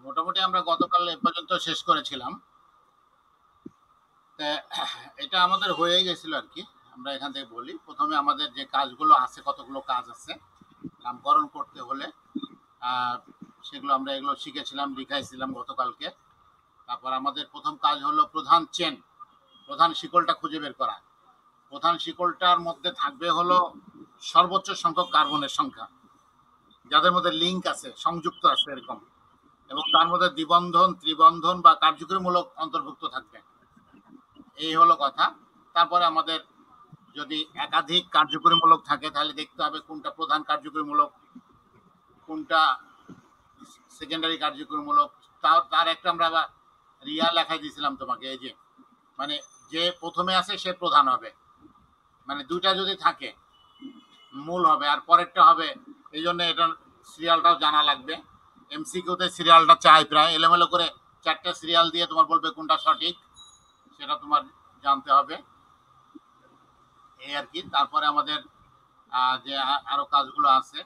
মোটামুটি আমরা গতকাল এ পর্যন্ত শেষ করেছিলাম। তা এটা আমাদের হয়ে গেছিল আর কি। আমরা এখান থেকে বলি, প্রথমে আমাদের যে কাজগুলো আছে, কতগুলো কাজ আছে নামকরণ করতে হলে, সেগুলো আমরা এগুলো শিখেছিলাম, লিখাইছিলাম গতকালকে। তারপর আমাদের প্রথম কাজ হলো প্রধান চেন, প্রধান শিকলটা খুঁজে বের করা। প্রধান শিকলটার মধ্যে থাকবে হলো সর্বোচ্চ সংখ্যক কার্বনের সংখ্যা, যাদের মধ্যে লিঙ্ক আছে, সংযুক্ত আছে এরকম, এবং তার মধ্যে দ্বিবন্ধন, ত্রিবন্ধন বা কার্যকরীমূলক অন্তর্ভুক্ত থাকবে। এই হলো কথা। তারপরে আমাদের যদি একাধিক কার্যকরীমূলক থাকে তাহলে দেখতে হবে কোনটা প্রধান কার্যকরীমূলক, কোনটা সেকেন্ডারি কার্যকরীমূলক। তার একটা আমরা আবার রিয়া লেখাই দিয়েছিলাম তোমাকে, এই যে মানে যে প্রথমে আছে সে প্রধান হবে, মানে দুইটা যদি থাকে মূল হবে আর পরেরটা হবে। এই জন্য এটা সিরিয়ালটাও জানা লাগবে। এমসিকিউতে সিরিয়ালটা চাই, প্রায় এলোমেলো করে 4টা সিরিয়াল দিয়ে তোমার বলবে কোনটা সঠিক, সেটা তোমার জানতে হবে, এই আর কি। তারপরে আমাদের যে আরো কাজগুলো আছে,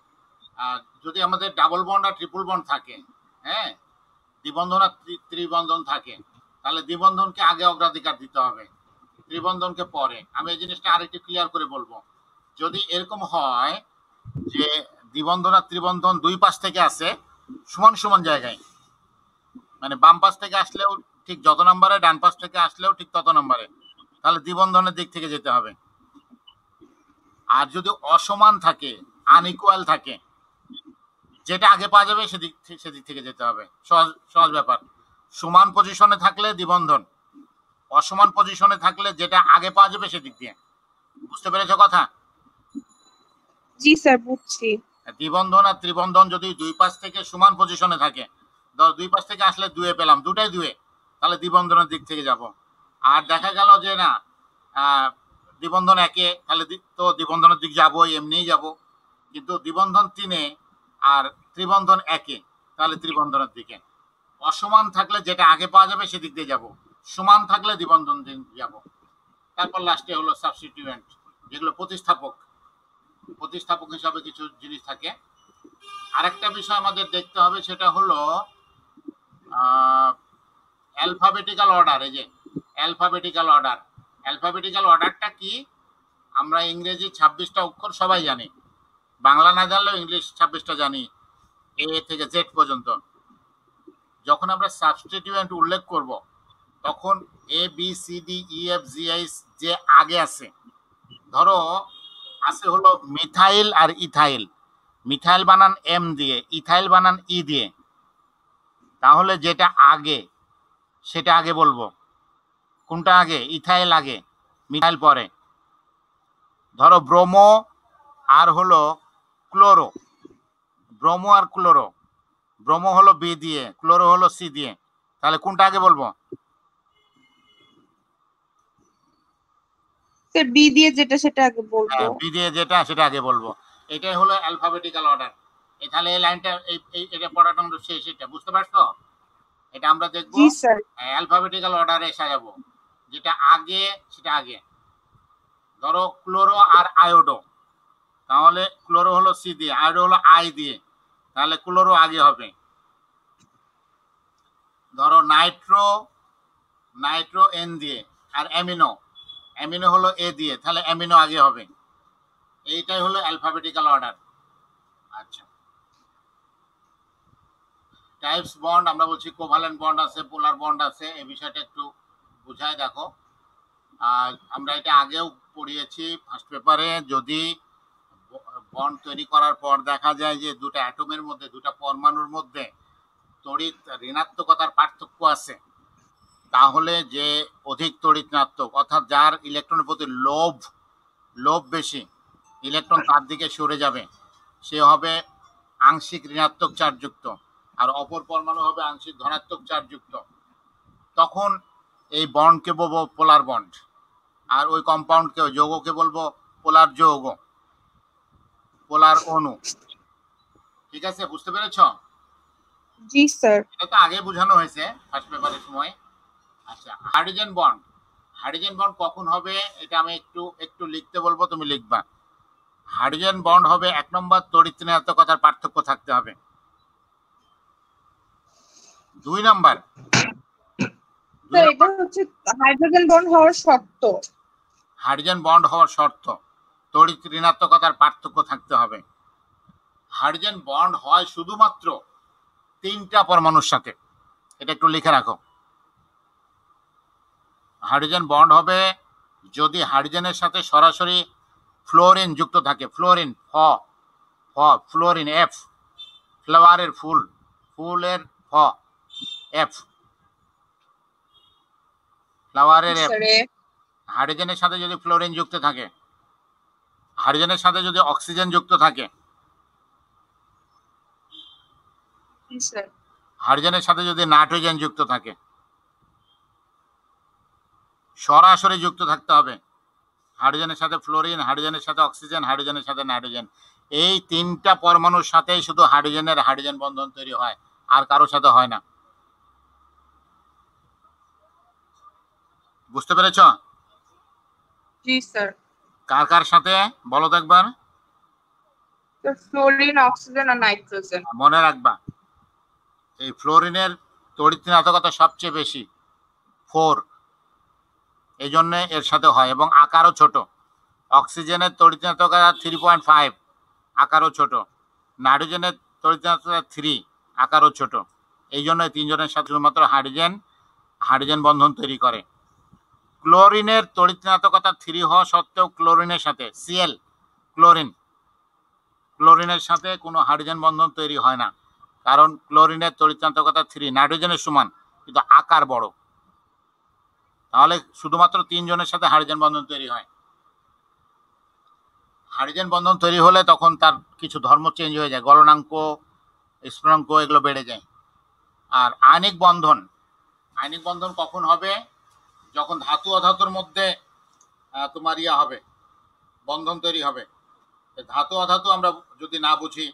যদি আমাদের ডাবল বন্ড আর ট্রিপল বন্ড থাকে, হ্যাঁ, দ্বিবন্ধন আর ত্রিবন্ধন থাকে, তাহলে দ্বিবন্ধনকে আগে অগ্রাধিকার দিতে হবে, ত্রিবন্ধনকে পরে। আমি এই জিনিসটা আরেকটু ক্লিয়ার করে বলবো। যদি এরকম হয় যে দ্বিবন্ধন আর ত্রিবন্ধন দুই পাশ থেকে আসে সমান সমান জায়গায়, মানে বাম পাশ থেকে আসলেও ঠিক যত নম্বরে, ডান পাশ থেকে আসলেও ঠিক তত নম্বরে, তাহলে দ্বিবন্ধনের দিক থেকে যেতে হবে। আর যদি অসমান থাকে, আনইকুয়াল থাকে, যেটা আগে পাওয়া যাবে সেদিক থেকে যেতে হবে। সহজ সহজ ব্যাপার। সমান পজিশনে থাকলে দ্বিবন্ধন, অসমান পজিশনে থাকলে যেটা আগে পাওয়া যাবে সেদিক দিয়ে। বুঝতে পেরেছো কথা? জি স্যার, বুঝছি। দ্বিবন্ধন আর ত্রিবন্ধন যদি দুই পাশ থেকে সমান পজিশনে থাকে, দুই পাশ থেকে আসলে দুয়ে পেলাম, দুটাই দুয়ে, তাহলে দ্বিবন্ধনের দিক থেকে যাব। আর দেখা গেল যে না, দ্বিবন্ধন একে, তাহলে তো দ্বিবন্ধনের দিক যাবোই, এমনিই যাব। কিন্তু দ্বিবন্ধন তিনে আর ত্রিবন্ধন একে, তাহলে ত্রিবন্ধনের দিকে। অসমান থাকলে যেটা আগে পাওয়া যাবে সেদিক দিয়ে যাব, সমান থাকলে দ্বিবন্ধন দিক যাব। তারপর লাস্টে হলো সাবস্টিটিউয়েন্ট, যেগুলো প্রতিস্থাপক, প্রতিস্থাপক হিসাবে কিছু জিনিস থাকে। আরেকটা বিষয় আমাদের দেখতে হবে, সেটা হলো অ্যালফাবেটিক্যাল অর্ডার। এই যে অ্যালফাবেটিক্যাল অর্ডার, অ্যালফাবেটিক্যাল অর্ডারটা কি? আমরা ইংরেজি 26টা অক্ষর সবাই জানি, বাংলা না জানলেও ইংলিশ 26টা জানি, এ থেকে জেড পর্যন্ত। যখন আমরা সাবস্টিটিউয়েন্ট উল্লেখ করব, তখন A B C D E F G H যে আগে আছে, ধরো আছে হলো মিথাইল আর ইথাইল, মিথাইল বানান এম দিয়ে, ইথাইল বানান ই দিয়ে, তাহলে যেটা আগে সেটা আগে বলবো। কোনটা আগে? ইথাইল আগে, মিথাইল পরে। ধরো ব্রোমো আর হলো ক্লোরো, ব্রোমো আর ক্লোরো, ব্রোমো হলো বি দিয়ে, ক্লোরো হলো সি দিয়ে, তাহলে কোনটা আগে বলবো? স্যার বি দিয়ে যেটা সেটা আগে বলবো। হ্যাঁ, বি দিয়ে যেটা সেটা আগে বলবো। এটাই হলো অ্যালফাবেটিক্যাল অর্ডার। তাহলে এই লাইনটা, এটা পড়াটা আমরা শেষ। এটা বুঝতে পারছো? এটা আমরা দেখবো জি স্যার। অ্যালফাবেটিক্যাল অর্ডারে সাজাবো, যেটা আগে সেটা আগে। ধরো ক্লোরো আর আয়োডো, তাহলে ক্লোরো হলো সি দিয়ে, আয়োডো হলো আই দিয়ে, তাহলে ক্লোরো আগে হবে। ধরো নাইট্রো, নাইট্রো এন দিয়ে, আর অ্যামিনো, অ্যামিনো হলো এ দিয়ে, তাহলে অ্যামিনো আগে হবে। এইটাই হলো অ্যালফাবেটিক্যাল অর্ডার। আচ্ছা, টাইপস বন্ড আমরা বলছি, কোভালেন্ট বন্ড আছে, পোলার বন্ড আছে, এই বিষয়টা একটু বুঝায় দেখো। আর আমরা এটা আগেও পড়িয়েছি ফার্স্ট পেপারে। যদি বন্ড তৈরি করার পর দেখা যায় যে দুটো অ্যাটমের মধ্যে, দুটো পরমাণুর মধ্যে তড়িৎ ঋণাত্মকতার পার্থক্য আছে, তাহলে যে অধিক তড়িৎ ঋণাত্মক, অর্থাৎ যার ইলেকট্রনের প্রতি লোভ, লোভ বেশি, ইলেকট্রন তার দিকে সরে যাবে, সে হবে আংশিক ঋণাত্মক চার্জযুক্ত, আর অপর পরমাণু হবে আংশিক ধনাত্মক চার্জযুক্ত। তখন এই বন্ডকে বলবো পোলার বন্ড, আর ওই কম্পাউন্ডকে, ওই যৌগকে বলবো পোলার যৌগ, পোলার অণু। ঠিক আছে, বুঝতে পেরেছ? জি স্যার। এটা তো আগে বোঝানো হয়েছে ফার্স্ট পেপারের সময়। আচ্ছা, হাইড্রোজেন বন্ড, হাইড্রোজেন বন্ড কখন হবে এটা আমি একটু একটু লিখতে বলবো, তুমি লিখবা। হাইড্রোজেন বন্ড হবে 1 নম্বর, তড়িৎ ঋণাত্মকতার পার্থক্য থাকতে হবে। 2 নাম্বার স্যার এটা হচ্ছে হাইড্রোজেন বন্ড হওয়ার শর্ত। হাইড্রোজেন বন্ড হওয়ার শর্ত, তড়িৎ ঋণাত্মকতার পার্থক্য থাকতে হবে। হাইড্রোজেন বন্ড হয় শুধুমাত্র 3টা পরমাণুর সাথে, এটা একটু লিখে রাখো। হাইড্রোজেন বন্ড হবে যদি হাইড্রোজেনের সাথে সরাসরি ফ্লোরিন যুক্ত থাকে। ফ্লোরিন ফ্লোরিন, এফ, ফ্লাওয়ারের ফুল, ফুলের এফ, ফ্লাওয়ারের এফ। স্যার হাইড্রোজেনের সাথে যদি ফ্লোরিন যুক্ত থাকে, হাইড্রোজেনের সাথে যদি অক্সিজেন যুক্ত থাকে, স্যার হাইড্রোজেনের সাথে যদি নাইট্রোজেন যুক্ত থাকে, সরাসরি যুক্ত থাকতে হবে হাইড্রোজেনের সাথে ফ্লোরিন, হাইড্রোজেনের সাথে অক্সিজেন, হাইড্রোজেনের সাথে নাইট্রোজেন। এই 3টা পরমাণুর সাথেই শুধু হাইড্রোজেন বন্ধন তৈরি হয়, আর কারোর সাথে হয় না। বুঝতে পেরেছ? জি স্যার। কার কার সাথে বলো তো একবার। ফ্লোরিন, অক্সিজেন আর নাইট্রোজেন। মনে রাখবা, এই ফ্লোরিনের তড়িৎ ঋণাত্মকতা সবচেয়ে বেশি, 4, এই জন্য এর সাথে হয়, এবং আকারও ছোট। অক্সিজেনের তড়িৎ ঋণাত্মকতা 3.5, আকারও ছোট। নাইট্রোজেনের তড়িৎ ঋণাত্মকতা 3, আকারও ছোট। এই জন্য 3জনের সাথে শুধুমাত্র হাইড্রোজেন বন্ধন তৈরি করে। ক্লোরিনের তড়িৎ ঋণাত্মকতা 3 হওয়া সত্ত্বেও ক্লোরিনের সাথে ক্লোরিনের সাথে কোনো হাইড্রোজেন বন্ধন তৈরি হয় না, কারণ ক্লোরিনের তড়িৎ ঋণাত্মকতা 3 নাইট্রোজেনের সমান, কিন্তু আকার বড়। তাহলে শুধুমাত্র 3জনের সাথে হাইড্রোজেন বন্ধন তৈরি হয়। হাইড্রোজেন বন্ধন তৈরি হলে তখন তার কিছু ধর্ম চেঞ্জ হয়ে যায়, গলনাঙ্ক, স্ফুটনাঙ্ক এগুলো বেড়ে যায়। আর আয়নিক বন্ধন কখন হবে? যখন ধাতু অধাতুর মধ্যে তোমার হবে, বন্ধন তৈরি হবে। ধাতু অধাতু আমরা যদি না বুঝি,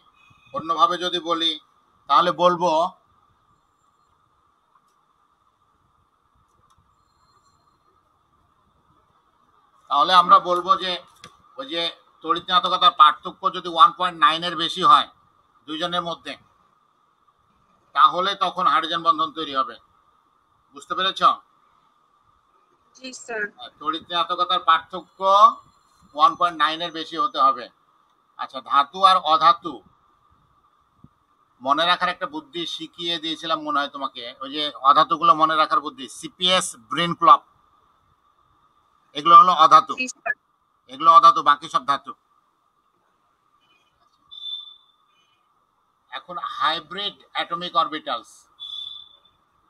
অন্যভাবে যদি বলি, তাহলে বলবো আমরা বলবো যে ওই যে তড়িৎ ঋণাত্মকতার পার্থক্য যদি 1.9 এর বেশি হয় 2জনের মধ্যে, তাহলে তখন হাইড্রোজেন বন্ধন তৈরি হবে। বুঝতে পেরেছ? জি স্যার। তড়িৎ ঋণাত্মকতার পার্থক্য 1.9 এর বেশি হতে হবে। আচ্ছা, ধাতু আর অধাতু মনে রাখার একটা বুদ্ধি শিখিয়ে দিয়েছিলাম মনে হয় তোমাকে, ওই যে অধাতুগুলো মনে রাখার বুদ্ধি, সিপিএস, ব্রেন ক্লপ, এগুলো হলো অধাতু। জি স্যার। এগুলো অধাতু, বাকি সব ধাতু। এখন হাইব্রিড অ্যাটমিক অরবিটালস,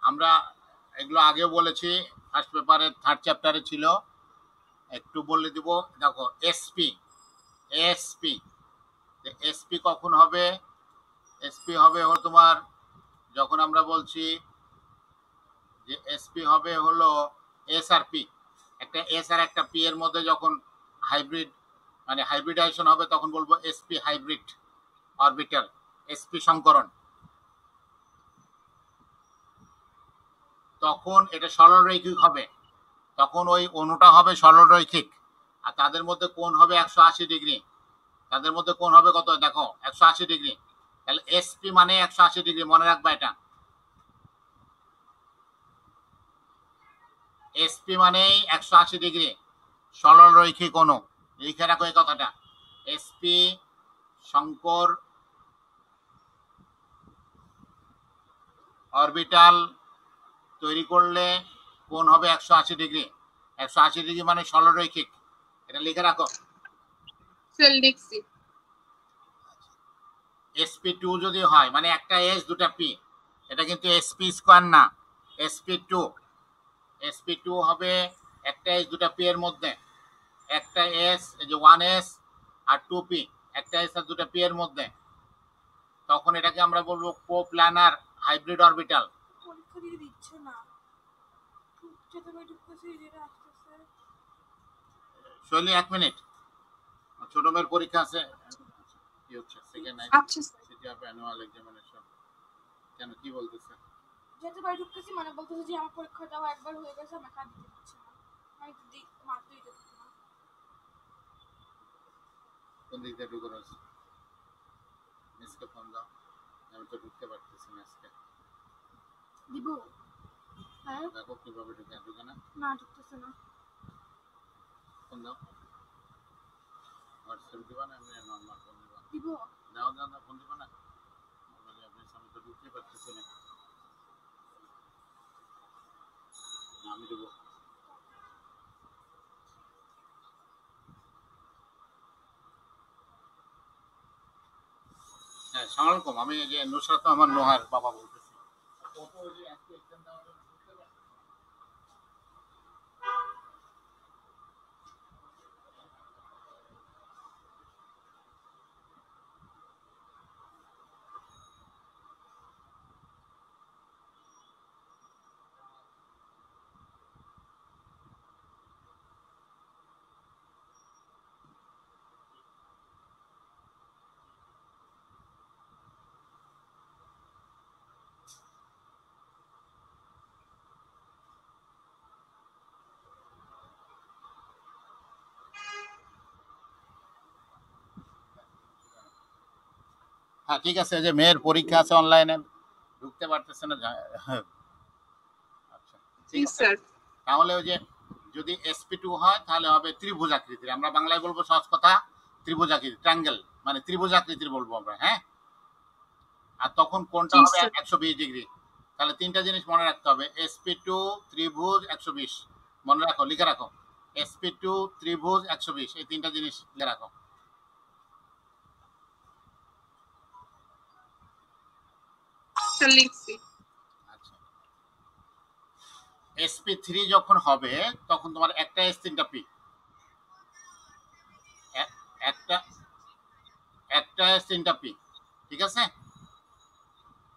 আমরা এগুলো আগেও বলেছি, ফার্স্ট পেপারের 3rd চ্যাপ্টারে ছিল, একটু বলে দিব। দেখো, এসপি কখন হবে? এসপি হবে হলো তোমার, যখন আমরা বলছি যে এসপি হবে হলো এস আর পি, একটা এস আর একটা পি এর মধ্যে যখন হাইব্রিডাইজেশন হবে, তখন বলবো এসপি হাইব্রিড অরবিটাল, এসপি সংকরণ। তখন এটা সরলরৈখিক হবে, তখন ওই অণুটা হবে সরলরৈখিক, আর তাদের মধ্যে কোণ হবে 180 ডিগ্রি। তাদের মধ্যে কোণ হবে কত? দেখো, 180 ডিগ্রি। তাহলে এসপি মানে 180 ডিগ্রি, মনে রাখবা এটা। এসপি মানেই 180 ডিগ্রি, সরলরৈখিক অণু। লিখে রাখো এই কথাটা। এসপি সংকর অরবিটাল তৈরি করলে কোণ হবে 180 ডিগ্রি। 180 ডিগ্রি মানে সরলরৈখিক, এটা লিখে রাখো। স্যার লিখছি। sp2 যদি হয়, মানে একটা s দুটা p, এটা কিন্তু sp স্কয়ার না, sp2 হবে একটা s দুটা p এর মধ্যে, একটা s, এই যে 1s আর 2p, একটা s আর দুটা p এর মধ্যে, তখন এটাকে আমরা বলবো কোপ্ল্যানার হাইব্রিড অরবিটাল। পরীক্ষা দিয়ে দিচ্ছে না, শৈলী 1 মিনিট, ছোট মেয়ের পরীক্ষা আছে। কি হচ্ছে? সেকেন্ড নাইট আচ্ছা sir. City of annual examination. কেন, কি বলতেছে? যেতে বাড়ি ঢুকতেছি, মানে বলতেছে যে আমার পরীক্ষাটাও একবার হয়ে গেছে, আমাকে আর দিতে দিচ্ছে না। আমি তো মারতেই দিচ্ছি না। কোন দিক দিয়ে ঢুকে রয়েছে? মিসকে ফোন দাও, আমি তো ঢুকতে পারতেছি না আজকে। দিব হ্যাঁ দেখো কিভাবে ঢুকে না না ঢুকতেছে না ফোন দাও হোয়াটসঅ্যাপ দিবা না এমনি নর্মাল ফোন দিবা দিব দাও দাও দাও ফোন দিবা না বলে আপনি আমি তো ঢুকতে পারতেছি না আমি দেবো হ্যাঁ সালাম আলাইকুম আমি এই যে নুসরাত আমার নোহার বাবা বলতেছি কত ওই যে আজকে এক্সাম দেওয়ার জন্য ঢুকতে পারবে? হ্যাঁ ঠিক আছে যে মেয়ের পরীক্ষা আছে অনলাইনে ঢুকতে পারতেছে না আচ্ছা জি ঠিক আছে স্যার। তাহলে ওই যে যদি SP2 হয় তাহলে হবে ত্রিভুজ আকৃতির আমরা বাংলায় বলবো সহজ কথা ত্রিভুজ আকৃতি ট্রায়াঙ্গেল মানে ত্রিভুজ আকৃতির বলবো আমরা হ্যাঁ আর তখন কোনটা জি হবে স্যার। 120 ডিগ্রি তাহলে তিনটা জিনিস মনে রাখতে হবে SP2 ত্রিভুজ 120 মনে রাখো লিখে রাখো SP2 ত্রিভুজ 120 এই তিনটা জিনিস লিখে রাখো স্যার লিখছি। আচ্ছা SP3 যখন হবে তখন তোমার একটা S তিনটা P একটা একটা S তিনটা P ঠিক আছে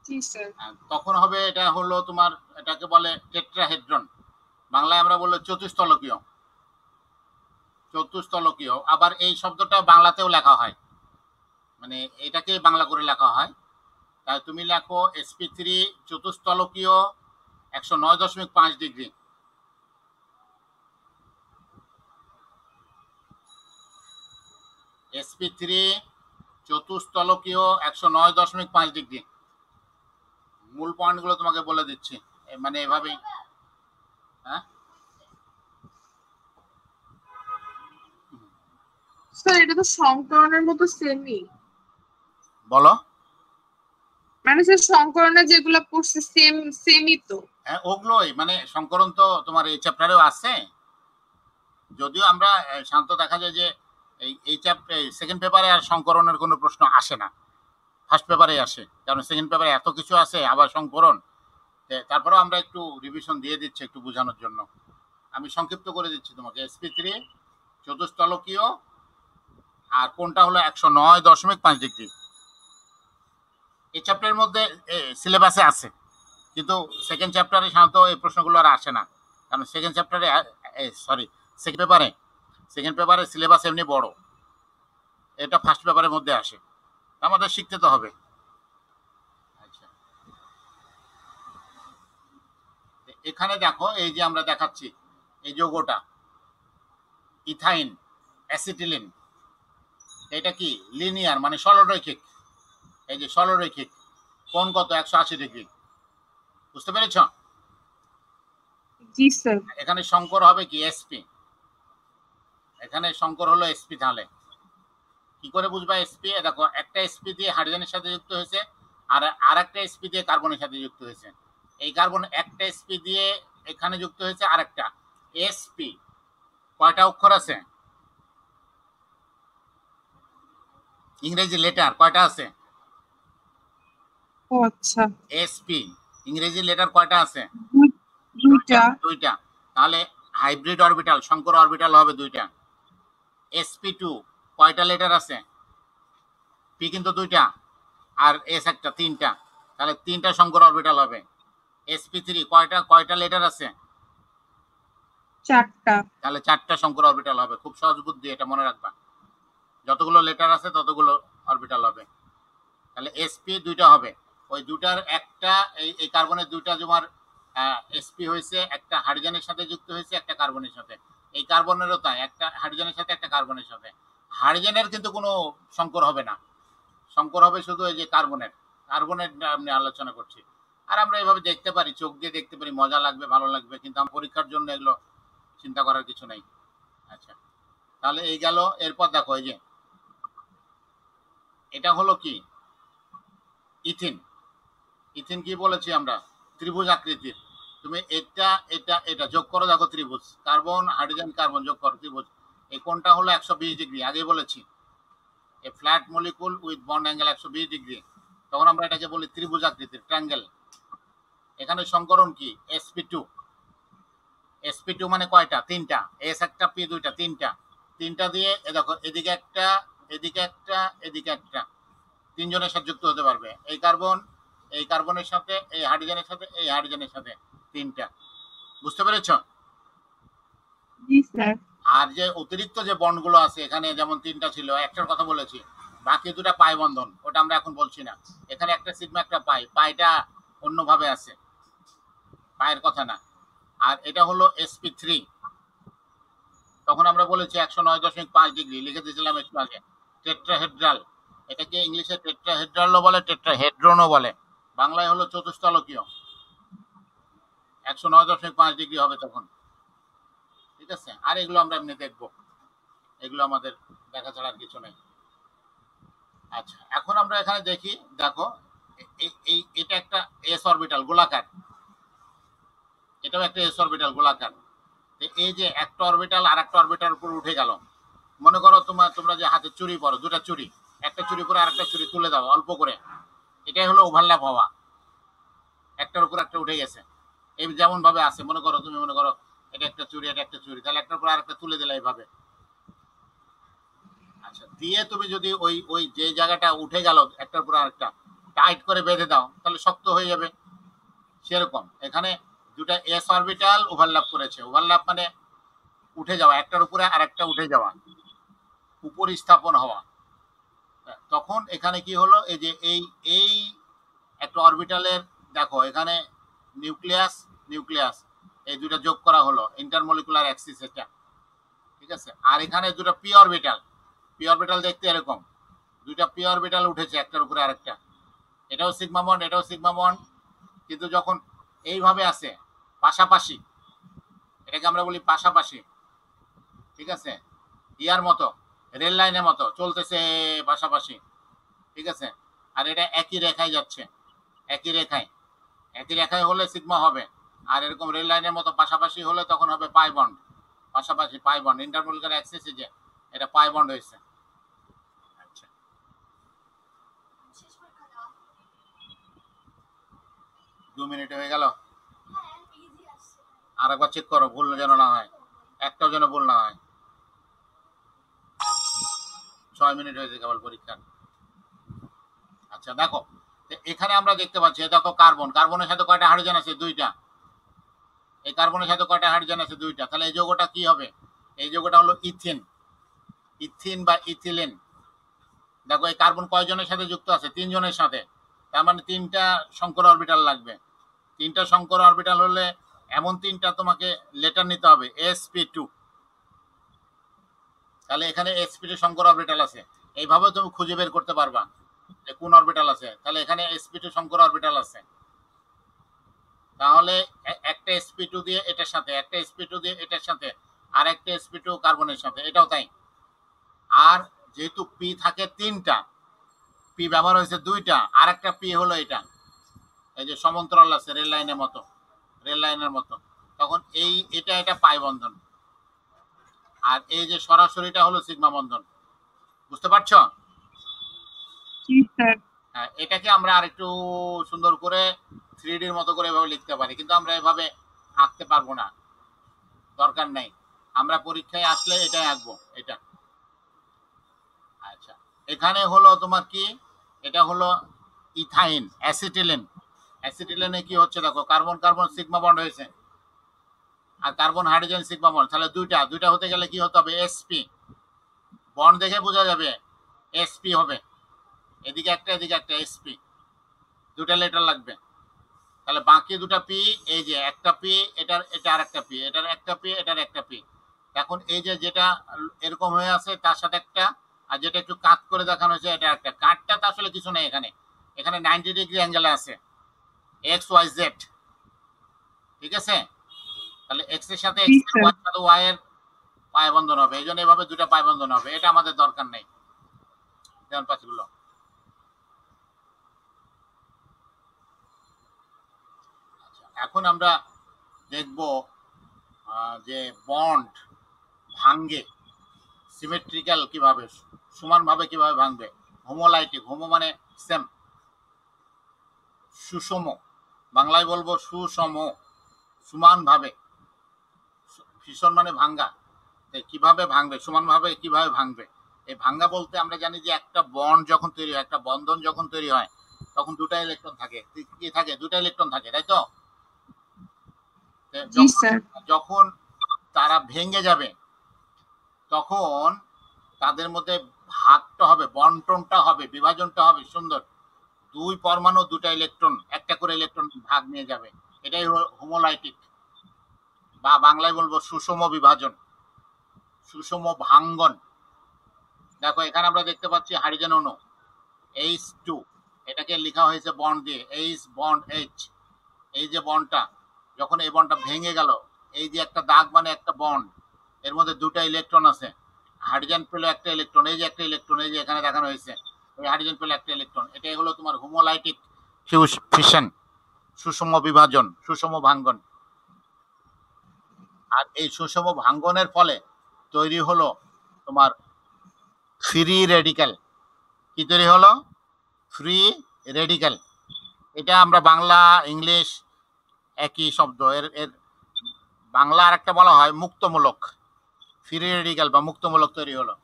জি স্যার। তখন হবে এটা হলো তোমার এটাকে বলে টেট্রাহেড্রন বাংলায় আমরা বললো চতুস্তলকীয় চতুস্তলকীয় আবার এই শব্দটা বাংলাতেও লেখা হয় মানে এটাকে বাংলা করে লেখা হয় তাই তুমি লেখো SP3 চতুস্তলকীয় 109.5 ডিগ্রি SP3 চতুস্তলকীয় 109.5 ডিগ্রি মূল পয়েন্টগুলো তোমাকে বলে দিচ্ছি মানে এভাবেই হ্যাঁ স্যার এটা তো সংকরণের মতো সেমই। বলো মানে স্যার সংকরণে যেগুলো পড়ছে সেমই তো। হ্যাঁ ওগুলোই মানে সংকরণ তো তোমার এই চ্যাপ্টারেও আছে যদিও আমরা শান্ত দেখা যায় যে এই চ্যাপ্টার সেকেন্ড পেপারে আর সংকরণের কোনো প্রশ্ন আসে না ফার্স্ট পেপারে আসে কারণ সেকেন্ড পেপারে এত কিছু আছে আবার সংকরণ তারপরেও আমরা একটু রিভিশন দিয়ে দিচ্ছি একটু বোঝানোর জন্য আমি সংক্ষিপ্ত করে দিচ্ছি তোমাকে SP3 চতুস্তলকীয় আর কোনটা হলো 109.5 ডিগ্রি এই চ্যাপ্টারের মধ্যে সিলেবাসে আছে কিন্তু সেকেন্ড চ্যাপ্টারে সাধারণত এই প্রশ্নগুলো আর আসে না কারণ সেকেন্ড চ্যাপ্টারে সরি সেকেন্ড পেপারে সিলেবাস এমনি বড় এটা ফার্স্ট পেপারের মধ্যে আসে আমাদের শিখতে তো হবে আচ্ছা এখানে দেখো এই যে আমরা দেখাচ্ছি এই যৌগটা ইথাইন অ্যাসিটিলিন এটা কি লিনিয়ার মানে সরলরৈখিক এই যে সরলরৈখিক কোণ কত 180 ডিগ্রি বুঝতে পেরেছ জি স্যার। এখানে সংকর হবে কি SP এখানে সংকর হলো SP তাহলে কি করে বুঝবা SP দেখো একটা SP দিয়ে হাইড্রোজেনের সাথে যুক্ত হয়েছে আর আরেকটা SP দিয়ে কার্বনের সাথে যুক্ত হয়েছে এই কার্বন একটা SP দিয়ে এখানে যুক্ত হয়েছে আরেকটা SP কয়টা অক্ষর আছে ইংরেজি লেটার কয়টা আছে ও আচ্ছা। SP ইংরেজি লেটার কয়টা আছে দুইটা। দুইটা তাহলে হাইব্রিড অরবিটাল সংকর অরবিটাল হবে দুইটা SP2 কয়টা লেটার আছে P কিন্তু দুইটা আর S একটা তিনটা তাহলে তিনটা সংকর অরবিটাল হবে SP3 কয়টা লেটার আছে চারটা। তাহলে চারটা সংকর অরবিটাল হবে খুব সহজ বুদ্ধি এটা মনে রাখবা যতগুলো লেটার আছে ততগুলো অরবিটাল হবে তাহলে SP দুইটা হবে ওই দুটার একটা এই কার্বনের দুইটা তোমার SP হয়েছে একটা হাইড্রোজেনের সাথে যুক্ত হয়েছে একটা কার্বনের সাথে এই কার্বনেরও তাই একটা হাইড্রোজেনের সাথে একটা কার্বনের সাথে হাইড্রোজেনের কিন্তু কোনো সংকর হবে না সংকর হবে শুধু এই যে কার্বনের আমি আলোচনা করছি আর আমরা এভাবে দেখতে পারি, চোখ দিয়ে দেখতে পারি, মজা লাগবে, ভালো লাগবে, কিন্তু আমার পরীক্ষার জন্য এগুলো চিন্তা করার কিছু নেই। আচ্ছা, তাহলে এই গেল। এরপর দেখো, এই যে এটা হলো কি ইথিন। ইথিন কি বলেছি আমরা? ত্রিভুজ আকৃতির। তুমি এটা এটা এটা যোগ করো, দেখো ত্রিভুজ, কার্বন হাইড্রোজেন কার্বন যোগ করো ত্রিভুজ। এই কোণটা হলো 120 ডিগ্রি, আগেই বলেছি। A flat molecule with bond angle 120 degree, তখন আমরা এটাকে বলি ত্রিভুজ আকৃতির, ট্রায়াঙ্গেল। এখানে সংকরণ কি? sp2। sp2 মানে কয়টা? তিনটা। s একটা, p দুইটা, তিনটা। তিনটা দিয়ে এ দেখো, এদিকে একটা, এদিকে একটা, এদিকে একটা, তিনজনের সাথে যুক্ত হতে পারবে। এই কার্বন, এই কার্বনের সাথে, এই হাইড্রোজেনের সাথে, এই হাইড্রোজেনের সাথে, তিনটা। বুঝতে পেরেছ? জি স্যার। আর যে অতিরিক্ত যে বন্ডগুলো আছে এখানে, যেমন তিনটা ছিল, একটার কথা বলেছি, বাকি দুটা পাই বন্ধন, ওটা আমরা এখন বলছি না। এখানে একটা সিগমা, একটা পাই, পাইটা অন্যভাবে আছে, পায়ের কথা না। আর এটা হলো sp3, তখন আমরা বলেছি 109.5 ডিগ্রি, লিখে দিয়েছিলাম একটু আগে। টেট্রাহেড্রাল, এটাকে ইংলিশে টেট্রাহেড্রালও বলে, টেট্রাহেড্রনও বলে, বাংলায় হলো চতুস্তলকীয়। 109.5 ডিগ্রি হবে তখন। ঠিক আছে, আর এগুলো আমরা এমনি দেখবো, এগুলো আমাদের দেখা ছাড়া আর কিছু নেই। আচ্ছা, এখন আমরা এখানে দেখি, দেখো এটা একটা এস অরবিটাল গোলাকার, এটাও একটা এস অরবিটাল গোলাকার। এই যে একটা অরবিটাল আর একটা অরবিটাল উপর উঠে গেল, মনে করো তোমরা যে হাতে চুরি পরো, দুটা চুরি, একটা চুরি করে আরেকটা চুরি তুলে দাও অল্প করে, এটাই হলো ওভারল্যাপ হওয়া, একটার উপর একটা উঠে গেছে। এই যেমন ভাবে আছে, মনে করো তুমি, মনে করো এটা একটা চুরি, এটা একটা চুরি, তাহলে একটার উপর আরেকটা তুলে দিলে এইভাবে। আচ্ছা, দিয়ে তুমি যদি ওই ওই যে জায়গাটা উঠে গেল একটার উপর আরেকটা টাইট করে বেঁধে দাও, তাহলে শক্ত হয়ে যাবে। সেরকম এখানে দুটা এস অরবিটাল ওভারল্যাপ করেছে। ওভারল্যাপ মানে উঠে যাওয়া, একটার উপরে আরেকটা উঠে যাওয়া, উপর স্থাপন হওয়া। তখন এখানে কি হলো, এই যে এই এই একটা অরবিটালের, দেখো এখানে নিউক্লিয়াস, নিউক্লিয়াস, এই দুটা যোগ করা হলো, ইন্টারমলিকুলার অ্যাক্সিস এটা। ঠিক আছে, আর এখানে দুটো পি অরবিটাল, পি অরবিটাল দেখতে এরকম, দুইটা পি অরবিটাল উঠেছে একটার উপরে আরেকটা। এটাও সিগমা বন্ড, এটাও সিগমা বন্ড, কিন্তু যখন এইভাবে আছে পাশাপাশি, এটাকে আমরা বলি পাশাপাশি। ঠিক আছে, ইয়ার মতো, রেল লাইনের মতো চলতেছে পাশাপাশি। ঠিক আছে, আর এটা একই রেখায় যাচ্ছে, একই রেখায়, একই রেখায় হলে সিগমা হবে। আর এরকম রেল লাইনের মতো পাশাপাশি হলে তখন হবে পাই বন্ড। পাশাপাশি পাই বন্ড, ইন্টারমলিকুলার অ্যাক্সিস, যে এটা পাই বন্ড হয়েছে। আচ্ছা, শেষ পরীক্ষা দেওয়া। 2 মিনিট হয়ে গেল। হ্যাঁ, ইজি আসছে। আর একবার চেক করো, ভুল যেন না হয়, একটাও যেন ভুল না হয়। 6 মিনিট হয়েছে কেবল পরীক্ষার। আচ্ছা দেখো, এখানে আমরা দেখতে পাচ্ছি, দেখো কার্বন, কার্বনের সাথে কয়টা হাইড্রোজেন আছে? দুইটা। এই কার্বনের সাথে কয়টা হাইড্রোজেন আছে? দুইটা। তাহলে এই যৌগটা কি হবে? এই যৌগটা হলো ইথিন, ইথিন বা ইথিলিন। দেখো এই কার্বন কয়জনের সাথে যুক্ত আছে? 3 জনের সাথে, তার মানে 3টা সংকর অরবিটাল লাগবে। 3টা সংকর অরবিটাল হলে এমন 3টা তোমাকে লেটার নিতে হবে, sp2। তাহলে এখানে sp2 সংকর অরবিটাল আছে, এইভাবে তুমি খুঁজে বের করতে পারবা যে কোন অরবিটাল আছে। তাহলে এখানে sp2 সংকর অরবিটাল আছে, তাহলে একটা sp2 দিয়ে এটার সাথে, একটা sp2 দিয়ে এটার সাথে, আর একটা sp2 কার্বনের সাথে, এটাও তাই। আর যেহেতু পি থাকে 3টা, পি ব্যবহার হয়েছে 2টা, আর একটা পি হলো এটা, এই যে সমান্তরাল আছে রেল লাইনের মতো, রেল লাইনের মতো, তখন এটা এটা পাই বন্ধন, আর এই যে সরাসরিটা হলো সিগমা বন্ধন। বুঝতে পারছো? জি স্যার। হ্যাঁ, এটাকে আমরা আরেকটু সুন্দর করে 3Dর মতো করে এভাবে লিখতে পারি, কিন্তু আমরা এভাবে আঁকতে পারবো না, দরকার নেই। আমরা পরীক্ষায় আসলে এটাই আঁকবো, এটা। আচ্ছা, এখানে হলো তোমার কি, এটা হলো ইথাইন, অ্যাসিটিলিন। অ্যাসিটিলিনে কি হচ্ছে দেখো, কার্বন কার্বন সিগমা বন্ড হয়েছে, আর কার্বন হাইড্রোজেন সিগমা বন্ড, তাহলে দুইটা দুইটা হতে গেলে কি হতে হবে? sp। বন্ড দেখে বোঝা যাবে, sp হবে, এদিকে একটা এদিকে একটা, sp, দুটা লেটার লাগবে। তাহলে বাকি দুটা পি, এই যে একটা পি, এটার এটা আর একটা পি, এটার একটা পি, এটার একটা পি। এখন এই যে যেটা এরকম হয়ে আছে তার সাথে একটা, আর যেটা একটু কাট করে দেখানো হয়েছে এটা একটা। কাটটা তো আসলে কিছু নেই এখানে, এখানে 90 ডিগ্রি অ্যাঙ্গেলে আছে, এক্স ওয়াই জেড, ঠিক আছে? তাহলে এক্স এর সাথে জি এক্স এর স্যার। ওয়াই এর সাথে ওয়াই এর পায় বন্ধন হবে, এই জন্য এভাবে দুটা পায় বন্ধন হবে, এটা আমাদের দরকার নেই। যেমন পাঁচগুলো। আচ্ছা, এখন আমরা দেখব যে বন্ড ভাঙ্গে সিমেট্রিক্যাল কিভাবে, সমানভাবে কিভাবে ভাঙবে। হোমোলাইটিক, হোমো মানে সেম, সুষম, বাংলায় বলবো সুষম, সমানভাবে, ভীষণ মানে ভাঙ্গা, কিভাবে ভাঙবে, সমানভাবে কিভাবে ভাঙবে। এই ভাঙ্গা বলতে আমরা জানি যে একটা বন্ড যখন তৈরি হয়, একটা বন্ধন যখন তৈরি হয়, তখন দুটা ইলেকট্রন থাকে, কি থাকে, দুটা ইলেকট্রন থাকে, তাই তো? জি স্যার। যখন তারা ভেঙে যাবে তখন তাদের মধ্যে ভাগটা হবে, বন্টনটা হবে, বিভাজনটা হবে সুন্দর, দুই পরমাণু দুটা ইলেকট্রন, একটা করে ইলেকট্রন ভাগ নিয়ে যাবে, এটাই হোমোলাইটিক, বা বাংলায় বলবো সুষম বিভাজন, সুষম ভাঙ্গন। দেখো এখানে আমরা দেখতে পাচ্ছি হাইড্রোজেন অণু H2, এটাকে লেখা হয়েছে বন্ড দিয়ে H বন্ড H। এই যে বন্ডটা, যখন এই বন্ডটা ভেঙে গেল, এই যে একটা দাগ মানে একটা বন্ড, এর মধ্যে দুটা ইলেকট্রন আছে, হাইড্রোজেন পেলো একটা ইলেকট্রন, এই যে একটা ইলেকট্রন, এই যে এখানে দেখানো হয়েছে, ওই হাইড্রোজেন পেলো একটা ইলেকট্রন, এটাই হলো তোমার হোমোলাইটিক ফিশন, সুষম বিভাজন, সুষম ভাঙ্গন। আর এই সুষম ভাঙ্গনের ফলে তৈরি হলো তোমার ফ্রি রেডিক্যাল। কি তৈরি হলো? Free radical. এটা আমরা বাংলা ইংলিশ একই শব্দ, এর এর বাংলা আর একটা বলা হয় মুক্তমূলক, ফ্রি রেডিক্যাল বা মুক্তমূলক তৈরি হলো।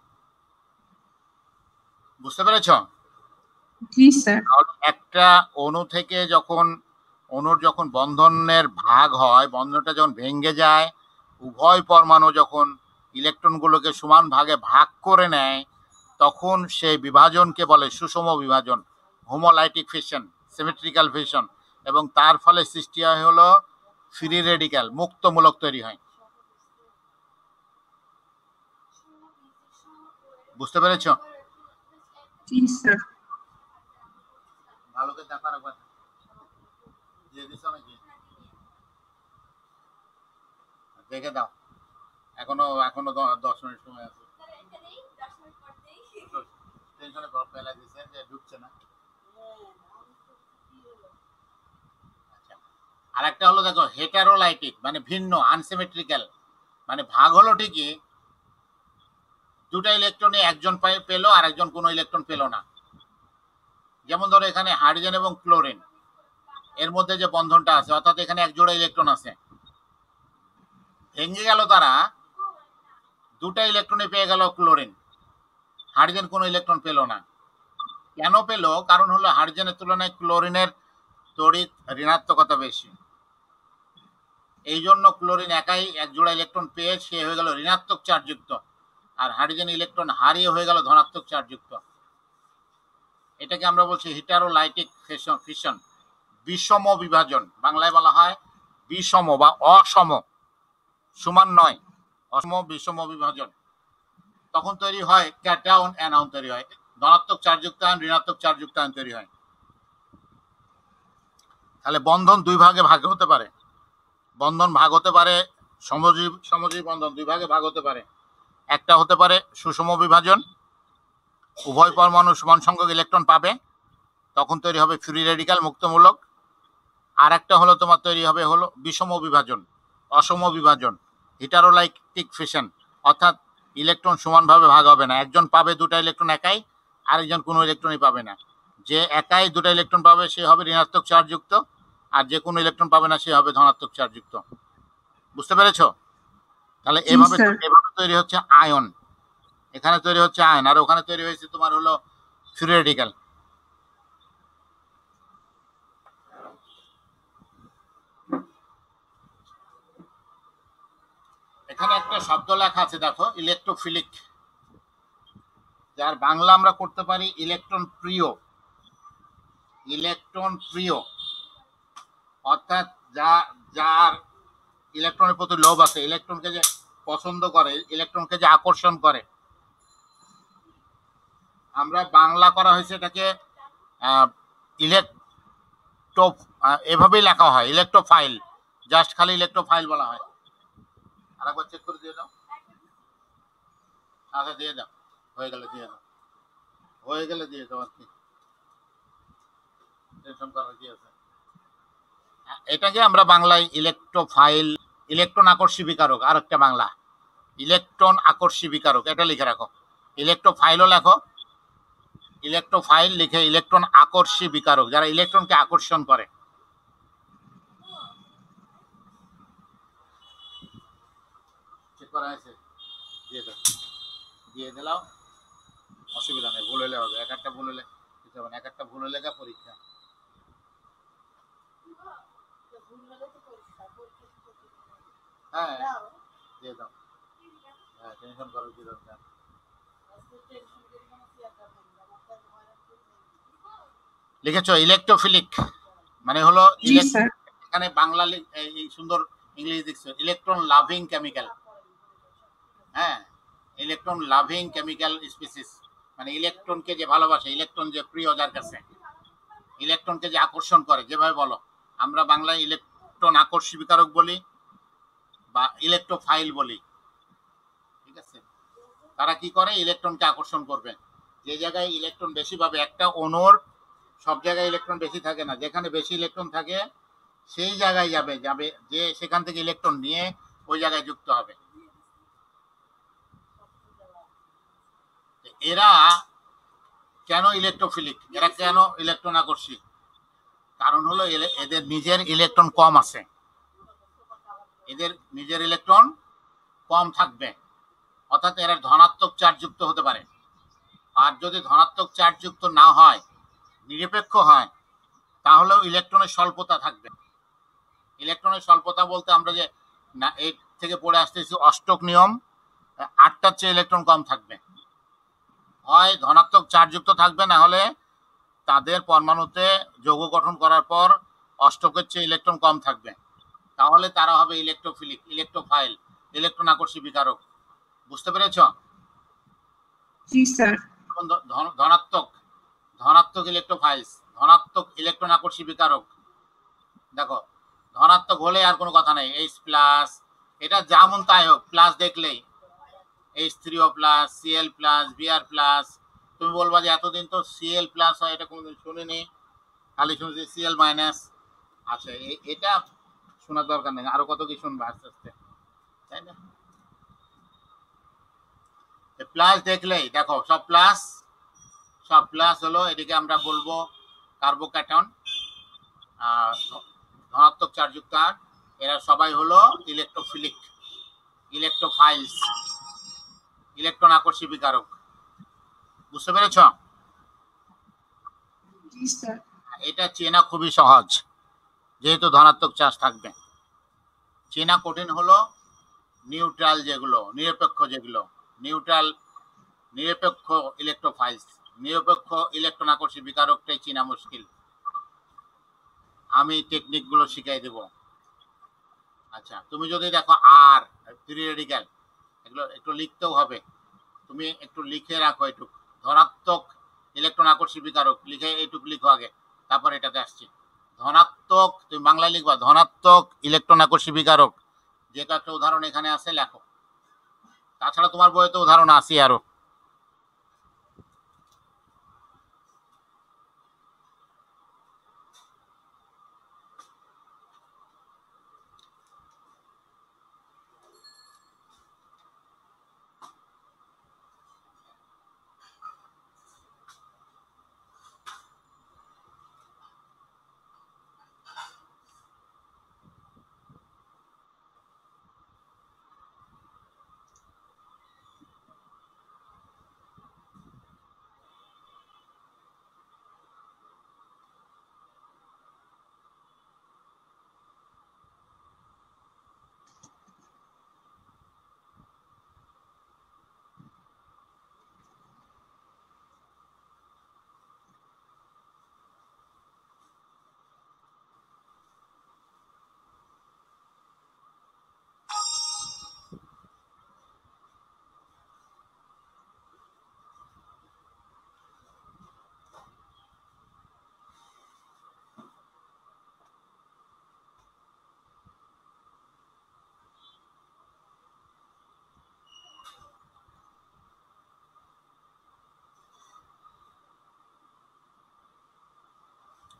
বুঝতে পেরেছ? জি স্যার। একটা অণু থেকে যখন অণুর যখন বন্ধনের ভাগ হয়, বন্ধনটা যখন ভেঙে যায়, উভয় পরমাণু যখন ইলেকট্রনগুলোকে সমান ভাগে ভাগ করে নেয়, তখন সেই বিভাজনকে বলে সুষম বিভাজন, হোমোলাইটিক ফিশন, সিমেট্রিক্যাল ফিশন, এবং তার ফলে সৃষ্টি হয় হলো ফ্রি রেডিক্যাল, মুক্তমূলক তৈরি হয়। বুঝতে পেরেছ? জি স্যার। ভালো করে দেখার একবার দিয়ে দিছ নাকি? দেখে দাও, এখনো এখনো 10 মিনিট সময় আছে। টেনশনে ফেলা দিয়েছে যে ঢুকছে না। আচ্ছা, আর একটা হলো দেখো হেটারোলাইটিক, মানে ভিন্ন, আনসিমেট্রিক্যাল, মানে ভাগ হলো ঠিকই, দুটা ইলেকট্রনে একজন পেলো আর একজন কোনো ইলেকট্রন পেলো না। যেমন ধরো এখানে হাইড্রোজেন এবং ক্লোরিন, এর মধ্যে যে বন্ধনটা আছে, অর্থাৎ এখানে এক জোড়া ইলেকট্রন আছে, ভেঙে গেল তারা, দুটা ইলেকট্রনে পেয়ে গেল ক্লোরিন, হাইড্রোজেন কোনো ইলেকট্রন পেলো না। কেন পেলো? কারণ হলো হাইড্রোজেনের তুলনায় ক্লোরিনের তড়িৎ ঋণাত্মকতা বেশি, এই জন্য ক্লোরিন একাই এক জোড়া ইলেকট্রন পেয়ে সে হয়ে গেল ঋণাত্মক চার্জযুক্ত, আর হাইড্রোজেন ইলেকট্রন হারিয়ে হয়ে গেল ধনাত্মক চার্জযুক্ত। এটাকে আমরা বলছি হেটারোলাইটিক ফিশন, বিষম বিভাজন, বাংলায় বলা হয় বিষম বা অসম, সমান নয়, অসম বিষম বিভাজন। তখন তৈরি হয় ক্যাটায়ন অ্যানায়ন তৈরি হয়, ধনাত্মক চার্জযুক্ত আয়ন, ঋণাত্মক চার্জযুক্ত আয়ন তৈরি হয়। তাহলে বন্ধন দুই ভাগে ভাগ হতে পারে, বন্ধন ভাগ হতে পারে, সমজীব বন্ধন দুই ভাগে ভাগ হতে পারে। একটা হতে পারে সুষম বিভাজন, উভয় পরমাণু সমান সংখ্যক ইলেকট্রন পাবে, তখন তৈরি হবে ফ্রি রেডিক্যাল, মুক্তমূলক। আর একটা হলো তোমার তৈরি হবে হলো বিষম বিভাজন, অসম বিভাজন, হেটারোলাইটিক ফিশন, অর্থাৎ ইলেকট্রন সমানভাবে ভাগ হবে না, একজন পাবে দুটা ইলেকট্রন একাই, আরেকজন কোনো ইলেকট্রনই পাবে না। যে একাই দুটা ইলেকট্রন পাবে সে হবে ঋণাত্মক চার্জযুক্ত, আর যে কোনো ইলেকট্রন পাবে না সে হবে ধনাত্মক চার্জযুক্ত। বুঝতে পেরেছো? তাহলে জি এভাবে স্যার। এভাবে তৈরি হচ্ছে আয়ন, এখানে তৈরি হচ্ছে আয়ন, আর ওখানে তৈরি হয়েছে তোমার হলো ফ্রি রেডিক্যাল। এখানে একটা শব্দ লেখা আছে দেখো, ইলেকট্রোফিলিক, যার বাংলা আমরা করতে পারি ইলেকট্রন প্রিয়। ইলেকট্রন প্রিয় অর্থাৎ যার ইলেকট্রনের প্রতি লোভ আছে, ইলেকট্রনকে যে পছন্দ করে, ইলেকট্রনকে যে আকর্ষণ করে, আমরা বাংলা করা হয়েছে এটাকে এভাবেই লেখা হয়, ইলেকট্রোফাইল, জাস্ট খালি ইলেকট্রোফাইল বলা হয়। আরেকবার চেক করে দিয়ে দাও। আচ্ছা দিয়ে দাও, হয়ে গেলে দিয়ে দাও, হয়ে গেলে দিয়ে দাও আর কি, টেনশন করার কি আছে। এটাকে আমরা বাংলায় ইলেকট্রোফাইল, ইলেকট্রন আকর্ষী বিকারক, আর একটা বাংলা ইলেকট্রন আকর্ষী বিকারক, এটা লিখে রাখো। ইলেকট্রোফাইলও লেখো, ইলেকট্রোফাইল লিখে ইলেকট্রন আকর্ষী বিকারক, যারা ইলেকট্রনকে আকর্ষণ করে। চেক করা হয়েছে, দিয়ে দাও, দিয়ে দিলাম, অসুবিধা নেই, ভুল হলে হবে, এক একটা ভুল হলে কিছু হবে না, এক একটা ভুল হলে যা পরীক্ষা। হ্যাঁ দিয়ে দাও, হ্যাঁ টেনশন করার কি দরকার। লিখেছো ইলেকট্রোফিলিক মানে হলো জি স্যার। এখানে বাংলা এই সুন্দর ইংলিশ দেখছো, ইলেকট্রন লাভিং কেমিক্যাল। হ্যাঁ, ইলেকট্রন লাভিং কেমিক্যাল স্পিসিস, মানে ইলেকট্রনকে যে ভালোবাসে, ইলেকট্রন যে প্রিয় যার কাছে, ইলেকট্রনকে যে আকর্ষণ করে, যেভাবে বলো, আমরা বাংলায় ইলেকট্রন আকর্ষী বিকারক বলি বা ইলেকট্রোফাইল বলি। ঠিক আছে, তারা কি করে, ইলেকট্রনকে আকর্ষণ করবে। যে জায়গায় ইলেকট্রন বেশি পাবে, একটা অণুর সব জায়গায় ইলেকট্রন বেশি থাকে না, যেখানে বেশি ইলেকট্রন থাকে সেই জায়গায় যাবে যাবে যে সেখান থেকে ইলেকট্রন নিয়ে ওই জায়গায় যুক্ত হবে। এরা কেন ইলেকট্রোফিলিক, এরা কেন ইলেকট্রন আকর্ষী? কারণ হলো এদের নিজের ইলেকট্রন কম আছে, এদের নিজের ইলেকট্রন কম থাকবে, অর্থাৎ এরা ধনাত্মক চার্জযুক্ত হতে পারে। আর যদি ধনাত্মক চার্জযুক্ত না হয়, নিরপেক্ষ হয়, তাহলেও ইলেকট্রনের স্বল্পতা থাকবে। ইলেকট্রনের স্বল্পতা বলতে আমরা যে না এই থেকে পড়ে আসতেছি অষ্টক নিয়ম, 8টার চেয়ে ইলেকট্রন কম থাকবে, হয় ধনাত্মক চার্জযুক্ত থাকবে, না হলে তাদের পরমাণুতে যৌগ গঠন করার পর অষ্টকের চেয়ে ইলেকট্রন কম থাকবে, তাহলে তারা হবে ইলেকট্রোফিলিক, ইলেকট্রোফাইল, ইলেকট্রন আকর্ষী বিকারক। বুঝতে পেরেছ? জি স্যার। ধনাত্মক, ধনাত্মক ইলেকট্রোফাইলস, ধনাত্মক ইলেকট্রন আকর্ষী বিকারক। দেখো ধনাত্মক হলে আর কোনো কথা নেই, এইচ প্লাস, এটা যেমন তাই হোক, প্লাস দেখলেই H3O plus, Cl plus, Br plus, তুমি বলবা যে এতদিন তো Cl প্লাস হয়, এটা কোনোদিন শুনিনি, খালি শুনছি Cl মাইনাস। আচ্ছা এটা শোনার দরকার নেই, আরো কত কি শুনবা আস্তে আস্তে, তাই না? প্লাস দেখলেই দেখো সব প্লাস, সব প্লাস হলো, এদিকে আমরা বলবো কার্বোক্যাটন, ধনাত্মক চার্জযুক্ত, আর এরা সবাই হলো ইলেকট্রোফিলিক, ইলেকট্রোফাইলস, ইলেকট্রন আকর্ষী বিকারক। বুঝতে পেরেছ? জি স্যার। এটা চেনা খুবই সহজ, যেহেতু ধনাত্মক চার্জ থাকবে। চেনা কঠিন হলো নিউট্রাল, যেগুলো নিরপেক্ষ, যেগুলো নিউট্রাল, নিরপেক্ষ ইলেকট্রোফাইলস, নিরপেক্ষ ইলেকট্রন আকর্ষী বিকারকটাই চেনা মুশকিল। আমি টেকনিকগুলো শিখাই দেব। আচ্ছা তুমি যদি দেখো আর ফ্রি রেডিক্যাল, এগুলো একটু লিখতেও হবে, তুমি একটু লিখে রাখো, একটু ধনাত্মক ইলেকট্রন আকর্ষী বিকারক লিখে এইটুকু লিখো আগে, তারপর এটাতে আসছি। ধনাত্মক, তুমি বাংলায় লিখবা ধনাত্মক ইলেকট্রন আকর্ষী বিকারক, যে কয়েকটা উদাহরণ এখানে আছে লেখো, তাছাড়া তোমার বইতে উদাহরণ আছে আরো।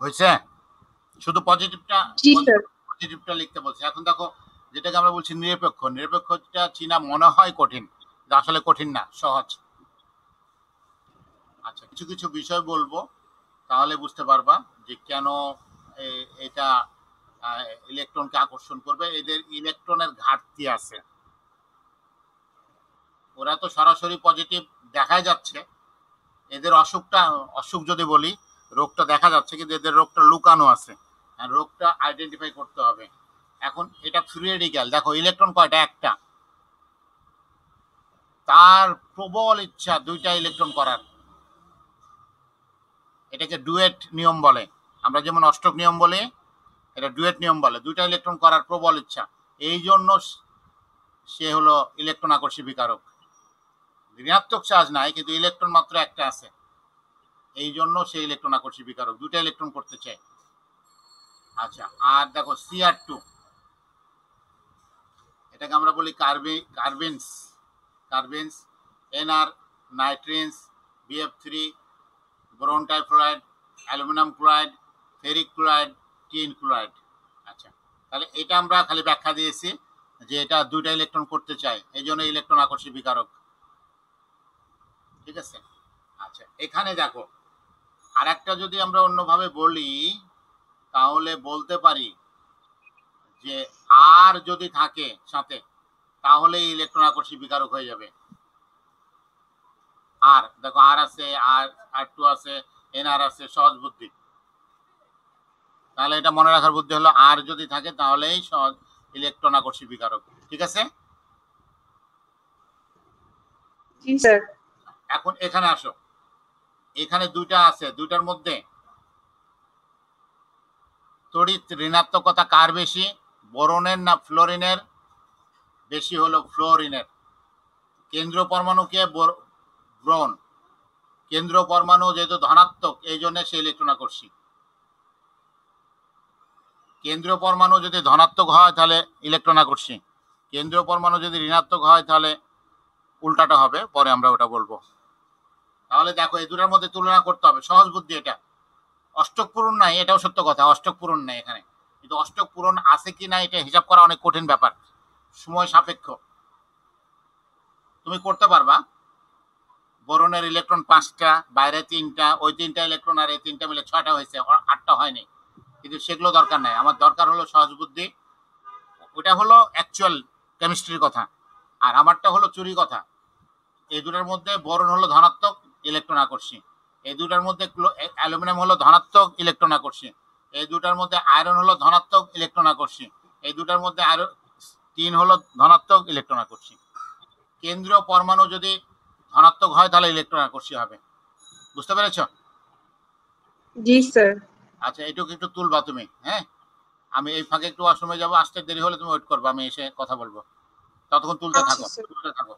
হয়েছে? শুধু পজিটিভটা জি স্যার। পজিটিভটা লিখতে বলছে। এখন দেখো, যেটাকে আমরা বলছি নিরপেক্ষ, নিরপেক্ষটা চিনা মনে হয় কঠিন, কিন্তু আসলে কঠিন না, সহজ। আচ্ছা, কিছু কিছু বিষয় বলবো, তাহলে বুঝতে পারবা যে কেন এটা ইলেকট্রনকে আকর্ষণ করবে। এদের ইলেকট্রনের ঘাটতি আছে। ওরা তো সরাসরি পজিটিভ দেখাই যাচ্ছে, এদের অসুখ যদি বলি, রোগটা দেখা যাচ্ছে, কিন্তু এদের রোগটা লুকানো আছে, আর রোগটা আইডেন্টিফাই করতে হবে। এখন এটা ফ্রি রেডিক্যাল, দেখো ইলেকট্রন কয়টা? একটা। তার প্রবল ইচ্ছা দুইটা ইলেকট্রন করার, এটাকে ডুয়েট নিয়ম বলে। আমরা যেমন অষ্টক নিয়ম বলি, এটা ডুয়েট নিয়ম বলে। দুইটা ইলেকট্রন করার প্রবল ইচ্ছা, এই জন্য সে হলো ইলেকট্রন আকর্ষী বিকারক। ঋণাত্মক চার্জ নাই, কিন্তু ইলেকট্রন মাত্র একটা আছে, এই জন্য সে ইলেকট্রন আকর্ষী বিকারক, দুইটা ইলেকট্রন করতে চায়। আচ্ছা, আর দেখো Cr2, এটাকে আমরা বলি কার্বিনস, কার্বিনস, এনআর, নাইট্রিনস, বিএফ3, boron trifluoride, aluminium chloride, ferric chloride, tin chloride. আচ্ছা, তাহলে এটা আমরা খালি ব্যাখ্যা দিয়েছি যে এটা দুইটা ইলেকট্রন করতে চায়, এই জন্য ইলেকট্রন আকর্ষী বিকারক। ঠিক আছে? আচ্ছা, এখানে দেখো আর একটা যদি আমরা অন্যভাবে বলি, তাহলে বলতে পারি যে আর যদি থাকে সাথে, তাহলে ইলেকট্রন আকর্ষী বিকারক হয়ে যাবে। আর দেখো, আর আছে, আর টু আছে, এনআর আছে, সহজ বুদ্ধি। তাহলে এটা মনে রাখার বুদ্ধি হলো, আর যদি থাকে তাহলেই সহজ ইলেকট্রন আকর্ষী বিকারক। ঠিক আছে? জি স্যার। এখন এখানে আসো, এখানে দুইটা আছে, দুইটার মধ্যে তড়িৎ ঋণাত্মকতা কার বেশি, বোরনের না ফ্লোরিনের? বেশি হলো ফ্লোরিনের। কেন্দ্র পরমাণুকে ব্রোন, কেন্দ্র পরমাণু যেহেতু ধনাত্মক, এই জন্য সে ইলেকট্রন আকর্ষী। কেন্দ্রীয় পরমাণু যদি ধনাত্মক হয় তাহলে ইলেকট্রন আকর্ষী, কেন্দ্রীয় পরমাণু যদি ঋণাত্মক হয় তাহলে উল্টাটা হবে, পরে আমরা ওটা বলবো। তাহলে দেখো, এই দুটার মধ্যে তুলনা করতে হবে, সহজ বুদ্ধি এটা। অষ্টক পূরণ নাই, এটাও সত্য কথা, অষ্টক পূরণ নাই এখানে, কিন্তু অষ্টক পূরণ আছে কি না এটা হিসাব করা অনেক কঠিন ব্যাপার, সময় সাপেক্ষ। তুমি করতে পারবা, বোরনের ইলেকট্রন 5টা, বাইরে 3টা, ওই 3টা ইলেকট্রন আর এই 3টা মিলে 6টা হয়েছে, 8টা হয়নি, কিন্তু সেগুলো দরকার নাই। আমার দরকার হলো সহজ বুদ্ধি। ওটা হলো অ্যাকচুয়াল কেমিস্ট্রির কথা, আর আমারটা হলো চুরি কথা। এই দুটার মধ্যে বোরন হলো ধনাত্মক, ইলেকট্রন আকর্ষী। এই দুটার মধ্যে অ্যালুমিনিয়াম হলো ধনাত্মক, ইলেকট্রন আকর্ষী। এই দুটার মধ্যে আয়রন হলো ধনাত্মক, ইলেকট্রন আকর্ষী। এই দুটার মধ্যে টিন হলো ধনাত্মক, ইলেকট্রন আকর্ষী। কেন্দ্রীয় পরমাণু যদি ধনাত্মক হয় তাহলে ইলেকট্রন আকর্ষী হবে। বুঝতে পেরেছো? জি স্যার। আচ্ছা, এইটুকু একটু তুলবা তুমি, হ্যাঁ? আমি এই ফাঁকে একটু ওয়াশরুমে যাবো, আসতে দেরি হলে তুমি ওয়েট করবে, আমি এসে কথা বলবো, ততক্ষণ তুলতে আচ্ছা থাকো, স্যার। তুলতে থাকো।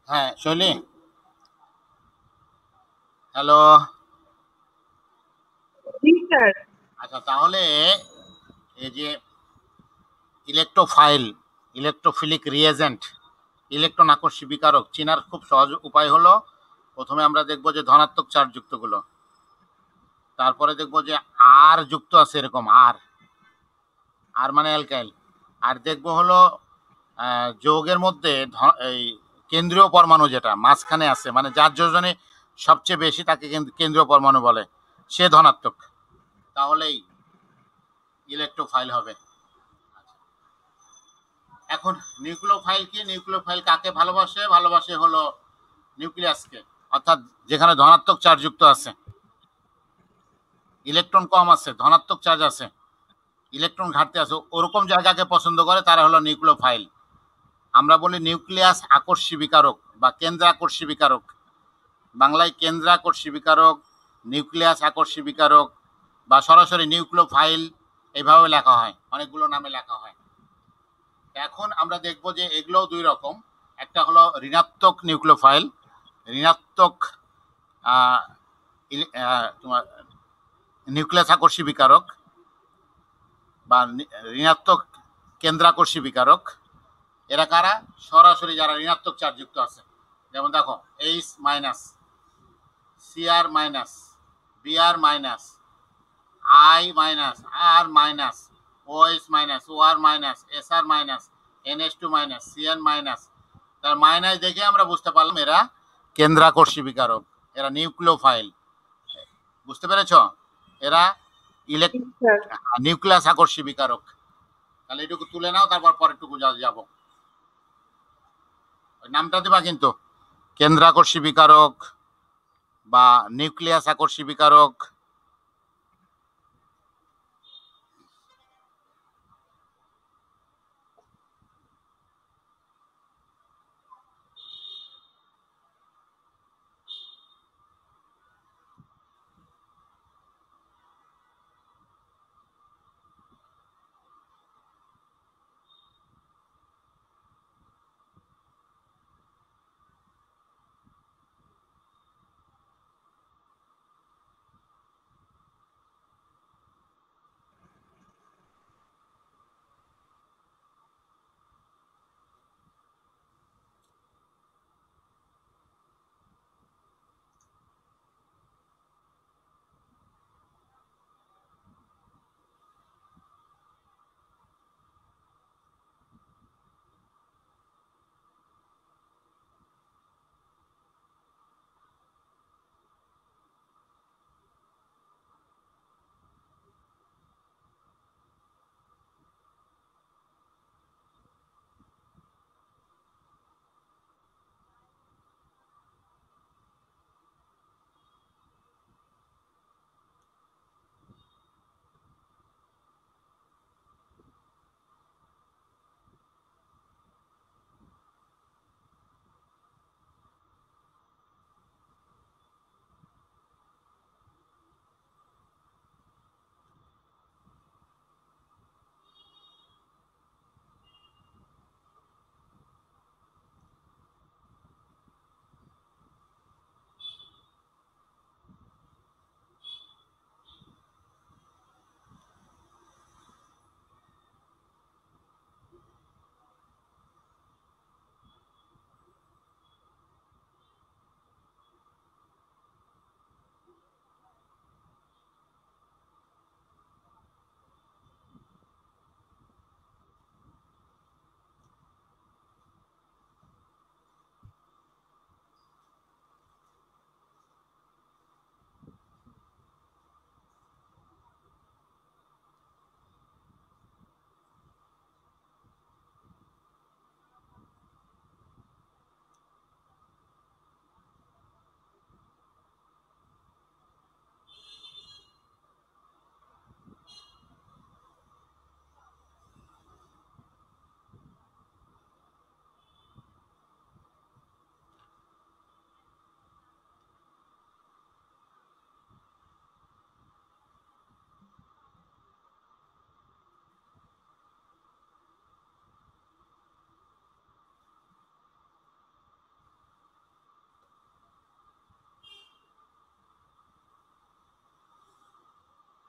হ্যাঁ শৈলী, হ্যালো। জি স্যার। আচ্ছা তাহলে এই যে ইলেকট্রোফাইল, ইলেকট্রোফিলিক রিয়েজেন্ট, ইলেকট্রন আকর্ষী বিকারক চেনার খুব সহজ উপায় হলো, প্রথমে আমরা দেখব যে ধনাত্মক চার্জ যুক্তগুলো, তারপরে দেখব যে আর যুক্ত আছে এরকম আর, আর মানে অ্যালকাইল, আর দেখব হলো যৌগের মধ্যে এই কেন্দ্রীয় পরমাণু যেটা মাঝখানে আছে, মানে যার যোজনে সবচেয়ে বেশি তাকে কেন্দ্রীয় পরমাণু বলে, সে ধনাত্মক, তাহলেই ইলেকট্রোফাইল হবে। এখন নিউক্লিওফাইল কি? নিউক্লিওফাইল কাকে ভালোবাসে? ভালোবাসে হলো নিউক্লিয়াসকে, অর্থাৎ যেখানে ধনাত্মক চার্জ যুক্ত আছে, ইলেকট্রন কম আছে, ধনাত্মক চার্জ আছে, ইলেকট্রন ঘাটতি আছে, ওরকম জায়গাকে পছন্দ করে, তারা হলো নিউক্লিওফাইল। আমরা বলি নিউক্লিয়াস আকর্ষী বিকারক বা কেন্দ্র আকর্ষী বিকারক, বাংলায় কেন্দ্র আকর্ষী বিকারক, নিউক্লিয়াস আকর্ষী বিকারক বা সরাসরি নিউক্লিওফাইল, এইভাবে লেখা হয়, অনেকগুলো নামে লেখা হয়। এখন আমরা দেখব যে এগুলোও দুই রকম, একটা হলো ঋণাত্মক নিউক্লিওফাইল, ঋণাত্মক তোমার নিউক্লিয়াস আকর্ষী বিকারক বা ঋণাত্মক কেন্দ্রাকর্ষী বিকারক। এরা কারা? সরাসরি যারা ঋণাত্মক চার্জ যুক্ত আছে, যেমন দেখো H minus, CR minus, BR minus, I minus, R minus, OH minus, OR minus, SR minus, NS two minus, CN minus. তার মাইনাস দেখে আমরা বুঝতে পারলাম এরা কেন্দ্রাকর্ষী বিকারক, এরা নিউক্লিওফাইল। বুঝতে পেরেছ? এরা স্যার। নিউক্লিয়াস আকর্ষী বিকারক। তাহলে এটুকু তুলে নাও, তারপর পরেরটুকু যাব। ওই নামটা দেবা কিন্তু, কেন্দ্রাকর্ষী বিকারক বা নিউক্লিয়াস আকর্ষী বিকারক।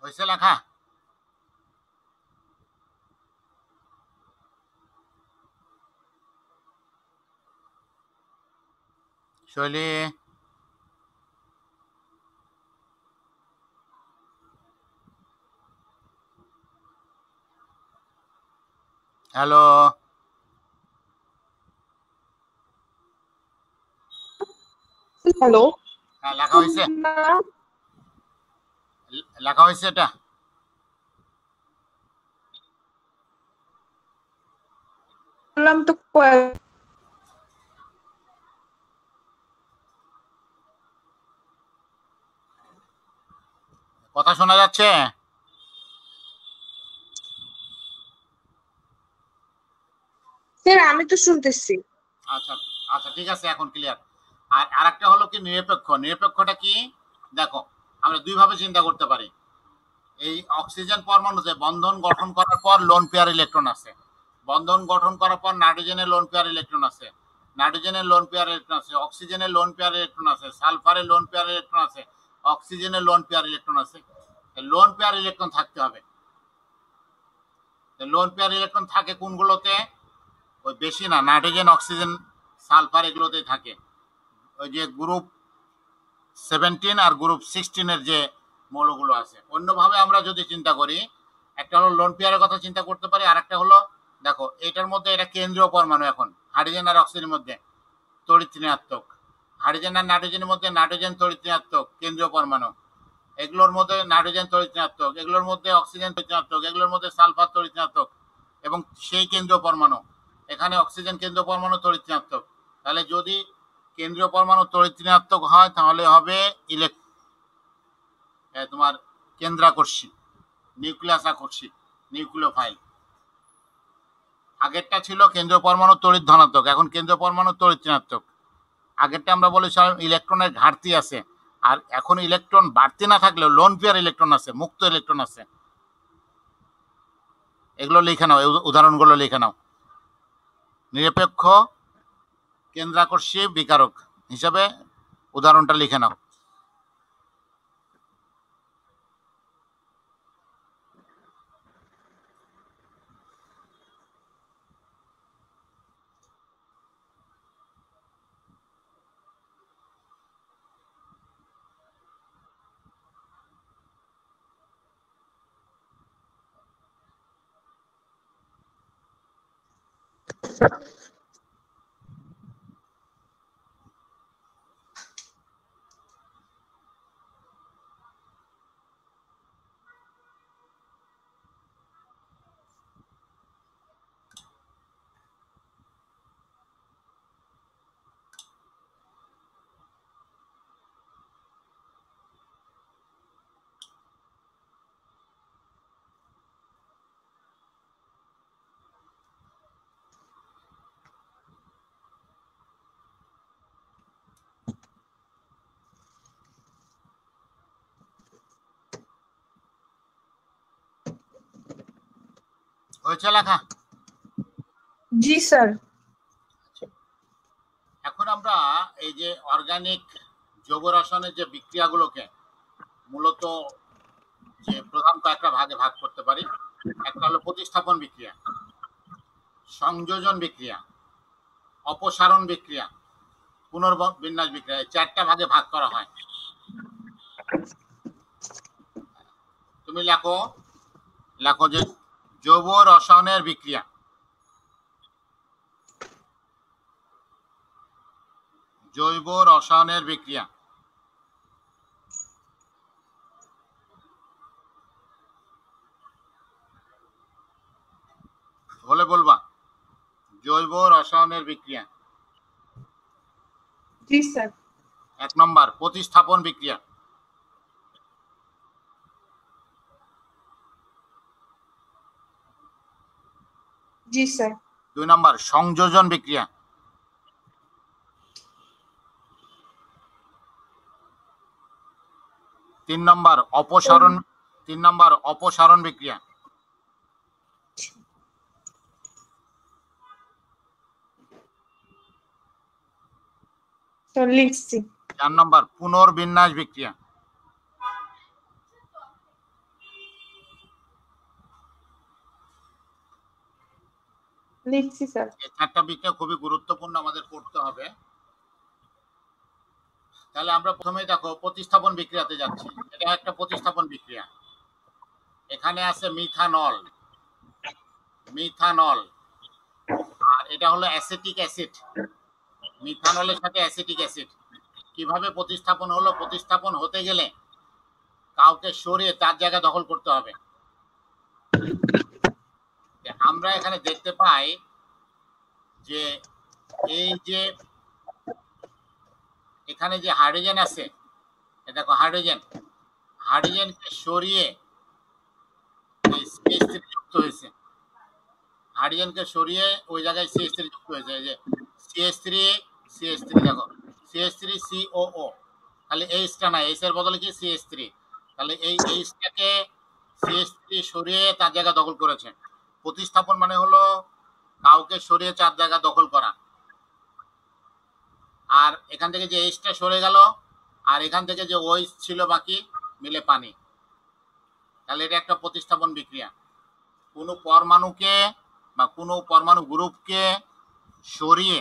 হয়েছে লেখা? শৈলী, হ্যালো, হ্যালো। হ্যাঁ লেখা হয়েছে? লেখা হয়েছে এটা? বললাম তো কথা শোনা যাচ্ছে? স্যার আমি তো শুনতেছি। আচ্ছা আচ্ছা, ঠিক আছে, এখন ক্লিয়ার। আর আরেকটা হলো কি নিরপেক্ষ। নিরপেক্ষটা কি? দেখো, আমরা দুইভাবে চিন্তা করতে পারি। এই অক্সিজেন পরমাণুতে বন্ধন গঠন করার পর লোন পেয়ার ইলেকট্রন আছে, বন্ধন গঠন করার পর নাইট্রোজেনের লোন পেয়ার ইলেকট্রন আছে, নাইট্রোজেনের লোন পেয়ার ইলেকট্রন আছে, অক্সিজেনের লোন পেয়ার ইলেকট্রন আছে, সালফারের লোন পেয়ার ইলেকট্রন আছে, অক্সিজেনের লোন পেয়ার ইলেকট্রন আছে। লোন পেয়ার ইলেকট্রন থাকতে হবে। লোন পেয়ার ইলেকট্রন থাকে কোনগুলোতে? ওই বেশি না, নাইট্রোজেন, অক্সিজেন, সালফার এগুলোতেই থাকে। ওই যে গ্রুপ 17 আর গ্রুপ 16 যে মৌলগুলো আছে। অন্যভাবে আমরা যদি চিন্তা করি, একটা হলো লোন পেয়ারের কথা চিন্তা করতে পারি, আর একটা হলো দেখো এটার মধ্যে এটা কেন্দ্রীয় পরমাণু। এখন হাইড্রোজেন আর অক্সিজেনের মধ্যে তড়িৎ ঋণাত্মক, হাইড্রোজেন আর নাইট্রোজেনের মধ্যে নাইট্রোজেন তড়িৎ ঋণাত্মক কেন্দ্রীয় পরমাণু, এগুলোর মধ্যে নাইট্রোজেন তড়িৎ ঋণাত্মক, এগুলোর মধ্যে অক্সিজেন তড়িৎ ঋণাত্মক, এগুলোর মধ্যে সালফার তড়িৎ ঋণাত্মক, এবং সেই কেন্দ্রীয় পরমাণু এখানে অক্সিজেন কেন্দ্রীয় পরমাণু তড়িৎ ঋণাত্মক। তাহলে যদি কেন্দ্রীয় পরমাণু তড়িৎ ঋণাত্মক হয় তাহলে হবে তোমার কেন্দ্রাকর্ষী, নিউক্লিয়াস আকর্ষী, নিউক্লিওফাইল। আগেরটা ছিল কেন্দ্রীয় পরমাণু তড়িৎ ধনাত্মক, এখন কেন্দ্রীয় পরমাণু তড়িৎ ঋণাত্মক। আগেরটা আমরা বলেছিলাম ইলেকট্রনের ঘাটতি আছে, আর এখন ইলেকট্রন বাড়তি না থাকলেও লোন পেয়ার ইলেকট্রন আছে, মুক্ত ইলেকট্রন আছে। এগুলো লিখে নাও, উদাহরণগুলো লিখে নাও। নিরপেক্ষ, কেন্দ্রাকর্ষী, বিকারক হিসাবে উদাহরণটা লিখে নাও। হয়েছে লেখা? জি স্যার। এখন আমরা এই যে অর্গানিক জৈব রসায়নের যে বিক্রিয়াগুলোকে মূলত যে প্রধান কয়েকটা ভাগে ভাগ করতে পারি। একটা হলো প্রতিস্থাপন বিক্রিয়া, সংযোজন বিক্রিয়া, অপসারণ বিক্রিয়া, পুনর্বিন্যাস বিক্রিয়া, এই চারটা ভাগে ভাগ করা হয়। তুমি লেখো, লেখো যে জৈব রসায়নের বিক্রিয়া, জৈব রসায়নের বিক্রিয়া। বলে বলবা জৈব রসায়নের বিক্রিয়া। জি স্যার। 1 নম্বর প্রতিস্থাপন বিক্রিয়া, জি স্যার। 2 নম্বর সংযোজন বিক্রিয়া, 3 নম্বর অপসারণ, 3 নম্বর অপসারণ বিক্রিয়া, স্যার লিখছি। 4 নম্বর পুনর্বিন্যাস বিক্রিয়া। লিখছি স্যার। এই 4টা বিক্রিয়া খুবই গুরুত্বপূর্ণ, আমাদের করতে হবে। তাহলে আমরা প্রথমেই দেখো প্রতিস্থাপন বিক্রিয়াতে যাচ্ছি। এটা একটা প্রতিস্থাপন বিক্রিয়া। এখানে আছে মিথানল, মিথানল, আর এটা হলো অ্যাসিটিক অ্যাসিড। মিথানলের সাথে অ্যাসিটিক অ্যাসিড কিভাবে প্রতিস্থাপন হলো? প্রতিস্থাপন হতে গেলে কাউকে সরিয়ে তার জায়গা দখল করতে হবে। আমরা এখানে দেখতে পাই যে এই যে এখানে যে হাইড্রোজেন আছে, দেখো হাইড্রোজেন, হাইড্রোজেনকে সরিয়ে এই CH3 যুক্ত হয়েছে। হাইড্রোজেনকে সরিয়ে ওই জায়গায় CH3 যুক্ত হয়েছে। এই যে CH3 CH3 দেখো CH3 COO, তাহলে এইচটা না, এইচ এর বদলে কি CH3, তাহলে এই এইচটাকে CH3 সরিয়ে তার জায়গা দখল করেছে। প্রতিস্থাপন মানে হলো কাউকে সরিয়ে চার জায়গা দখল করা। আর এখান থেকে যে এইচটা সরে গেল আর এখান থেকে যে ওইচ ছিল বাকি মিলে পানি, তাহলে এটা একটা প্রতিস্থাপন বিক্রিয়া। কোনো পরমাণুকে বা কোনো পরমাণু গ্রুপকে সরিয়ে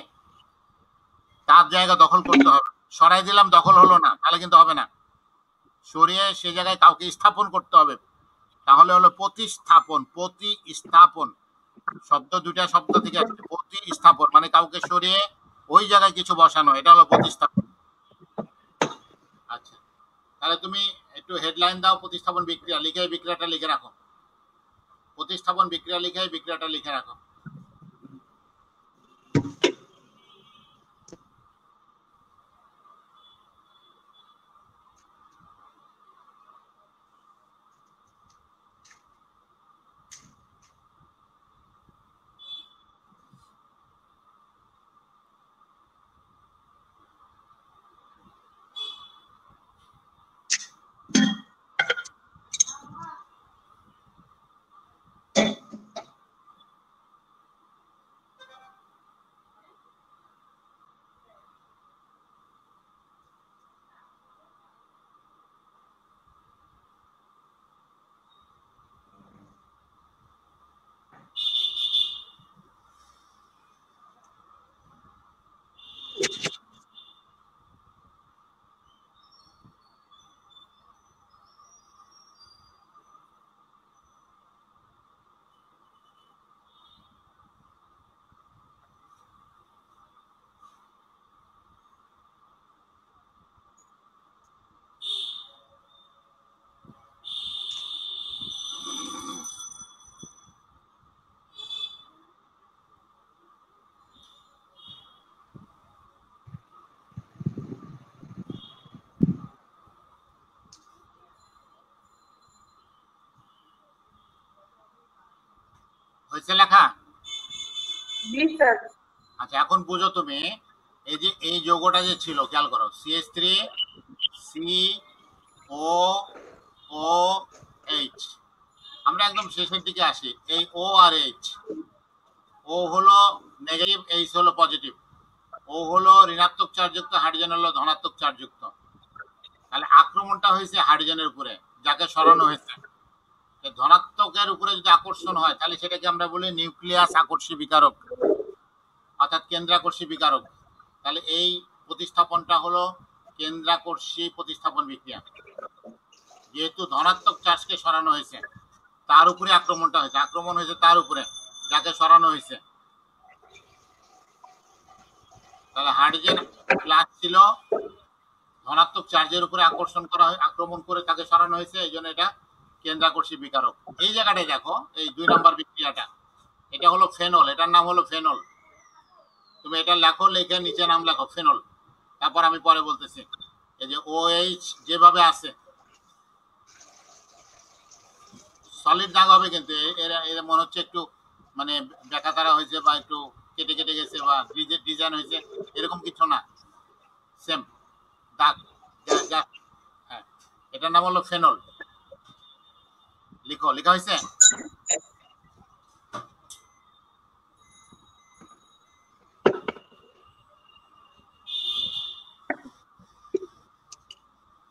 তার জায়গা দখল করতে হবে। সরাই দিলাম দখল হলো না, তাহলে কিন্তু হবে না। সরিয়ে সে জায়গায় কাউকে স্থাপন করতে হবে, তাহলে হলো প্রতিস্থাপন। প্রতিস্থাপন শব্দ দুইটা শব্দ থেকে আসছে। প্রতিস্থাপন মানে কাউকে সরিয়ে ওই জায়গায় কিছু বসানো, এটা হলো প্রতিস্থাপন। আচ্ছা, তাহলে তুমি একটু হেডলাইন দাও, প্রতিস্থাপন বিক্রিয়া লিখে এই বিক্রিয়াটা লিখে রাখো। প্রতিস্থাপন বিক্রিয়া লিখে এই বিক্রিয়াটা লিখে রাখো। হয়েছে লেখা? জি স্যার। আচ্ছা, এখন বুঝো তুমি, এই যে এই যৌগটা যে ছিল, খেয়াল করো, CH3 COOH। আমরা একদম শেষের দিকে আসি। এই O আর H, ও হলো নেগেটিভ, এইচ হলো পজিটিভ। ও হলো ঋণাত্মক চার্জযুক্ত, হাইড্রোজেন হলো ধনাত্মক চার্জযুক্ত। তাহলে আক্রমণটা হয়েছে হাইড্রোজেনের উপরে, যাকে সরানো হয়েছে। ধনাত্মকের উপরে যদি আকর্ষণ হয় তাহলে সেটাকে আমরা বলি নিউক্লিয়াস আকর্ষী বিকারক, অর্থাৎ কেন্দ্রাকর্ষী বিকারক। তাহলে এই প্রতিস্থাপনটা হলো কেন্দ্রাকর্ষী প্রতিস্থাপন বিক্রিয়া। যেহেতু ধনাত্মক চার্জকে সরানো হয়েছে, তার উপরে আক্রমণটা হয়েছে, আক্রমণ হয়েছে তার উপরে যাকে সরানো হয়েছে। তাহলে হাইড্রোজেন প্লাস ছিল, ধনাত্মক চার্জের উপরে আকর্ষণ করা হয়, আক্রমণ করে তাকে সরানো হয়েছে, এই জন্য এটা কেন্দ্রাকর্ষী বিকারক। এই জায়গাটায় দেখো, এই 2 নম্বর বিক্রিয়াটা, এটা হলো ফেনল, এটার নাম হলো ফেনল। তুমি এটা লেখো, লিখে নিচে নাম লেখো ফেনল, তারপর আমি পরে বলতেছি। এই যে OH যেভাবে আছে, সলিড দাগ হবে, কিন্তু এরা এরা মনে হচ্ছে একটু মানে ব্যাকা তারা হয়েছে বা একটু কেটে কেটে গেছে বা ডিজাইন হয়েছে, এরকম কিছু না, সেম দাগ। হ্যাঁ, এটার নাম হলো ফেনল। লিখো, লেখা হয়েছে?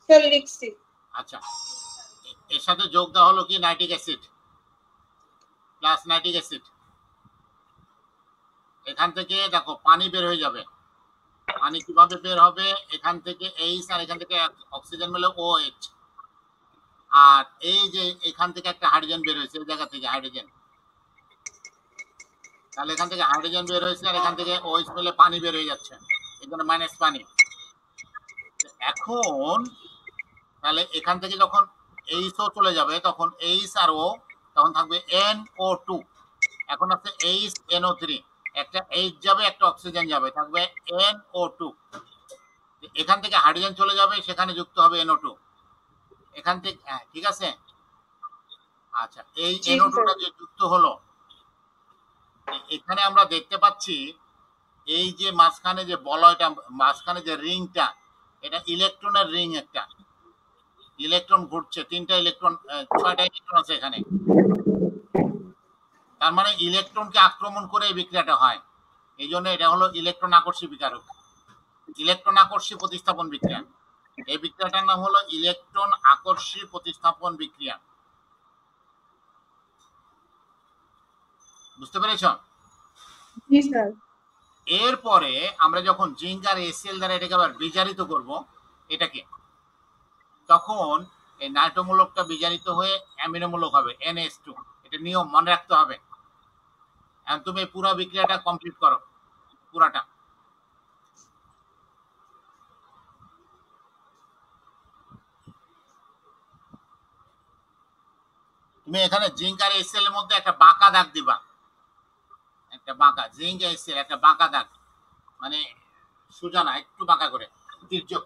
স্যার লিখছি। আচ্ছা, এর সাথে যোগ দেওয়া হলো কি nitric acid, plus nitric acid. এখান থেকে দেখো পানি বের হয়ে যাবে। পানি কিভাবে বের হবে? এখান থেকে এইচ আর এখান থেকে অক্সিজেন মিলে OH, আর এই যে এখান থেকে একটা হাইড্রোজেন বের হয়েছে, এই জায়গা থেকে হাইড্রোজেন, তাহলে এখান থেকে হাইড্রোজেন বের হয়েছে আর এখান থেকে OH মিলে পানি বের হয়ে যাচ্ছে, এই জন্য মাইনাস পানি। এখন তাহলে এখান থেকে যখন এইচও চলে যাবে তখন এইচ আর ও, তখন থাকবে NO2। এখন আছে HNO3, একটা এইচ যাবে একটা অক্সিজেন যাবে, থাকবে NO2। এখান থেকে হাইড্রোজেন চলে যাবে, সেখানে যুক্ত হবে NO2 এখান থেকে। হ্যাঁ, ঠিক আছে। আচ্ছা, এই জি NO2 স্যার। টা যে যুক্ত হলো, এখানে আমরা দেখতে পাচ্ছি এই যে মাঝখানে যে বলয়টা, মাঝখানে যে রিংটা, এটা ইলেকট্রনের রিং, একটা ইলেকট্রন ঘুরছে, 3টা ইলেকট্রন, 6টা ইলেকট্রন আছে এখানে। তার মানে ইলেকট্রনকে আক্রমণ করে এই বিক্রিয়াটা হয়, এই জন্য এটা হলো ইলেকট্রন আকর্ষী বিকারক, ইলেকট্রন আকর্ষী প্রতিস্থাপন বিক্রিয়া। এই বিক্রিয়াটার নাম হলো ইলেকট্রন আকর্ষী প্রতিস্থাপন বিক্রিয়া। বুঝতে পেরেছ? জি স্যার। এরপরে আমরা যখন জিঙ্ক আর HCl দ্বারা এটাকে আবার বিজারিত করব, এটাকে, তখন এই নাইট্রোমূলকটা বিজারিত হয়ে অ্যামিনোমূলক হবে NH2। এটা নিয়ম মনে রাখতে হবে। এখন তুমি এই পুরো বিক্রিয়াটা কমপ্লিট করো, পুরাটা। তুমি এখানে জিঙ্ক আর HCl এর মধ্যে একটা বাঁকা দাগ দিবা, একটা বাঁকা, জিঙ্ক HCl একটা বাঁকা দাগ, মানে সোজা না, একটু বাঁকা করে, তির্যক।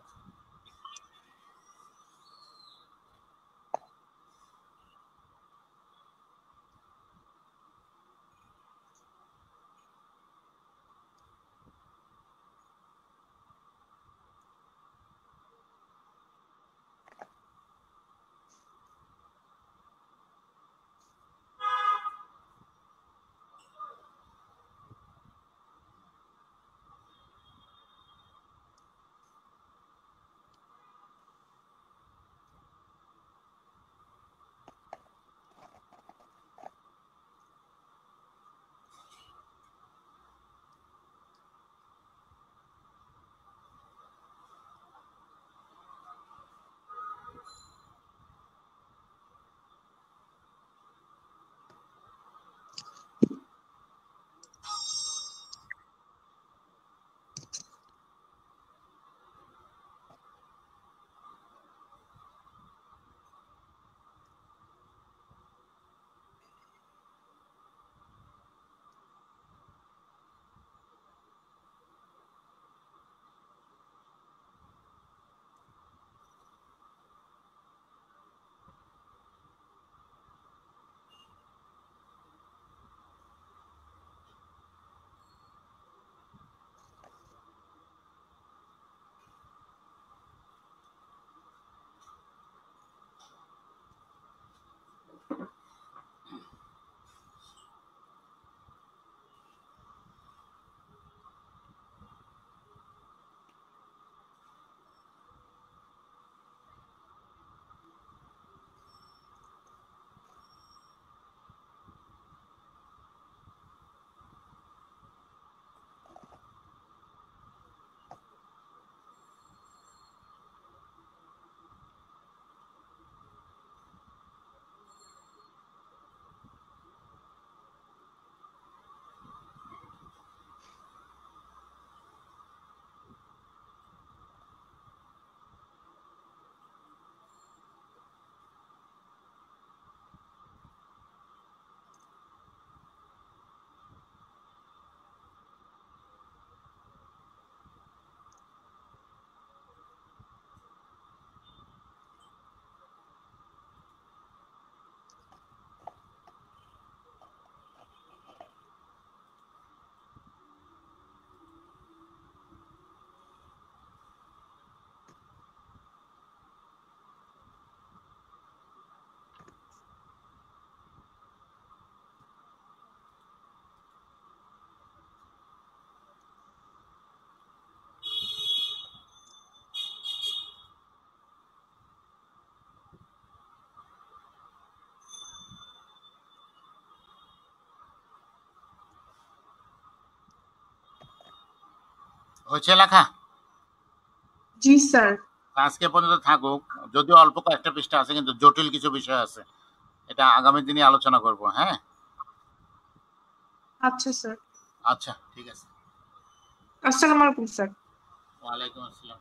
হয়েছে লেখা? জি স্যার। আজকে পর্যন্ত থাকুক, যদিও অল্প কয়েকটা পৃষ্ঠা আছে কিন্তু জটিল কিছু বিষয় আছে, এটা আগামী দিনে আলোচনা করব। হ্যাঁ, আচ্ছা স্যার। আচ্ছা ঠিক আছে। আসসালামু আলাইকুম স্যার। ওয়ালাইকুম আসসালাম।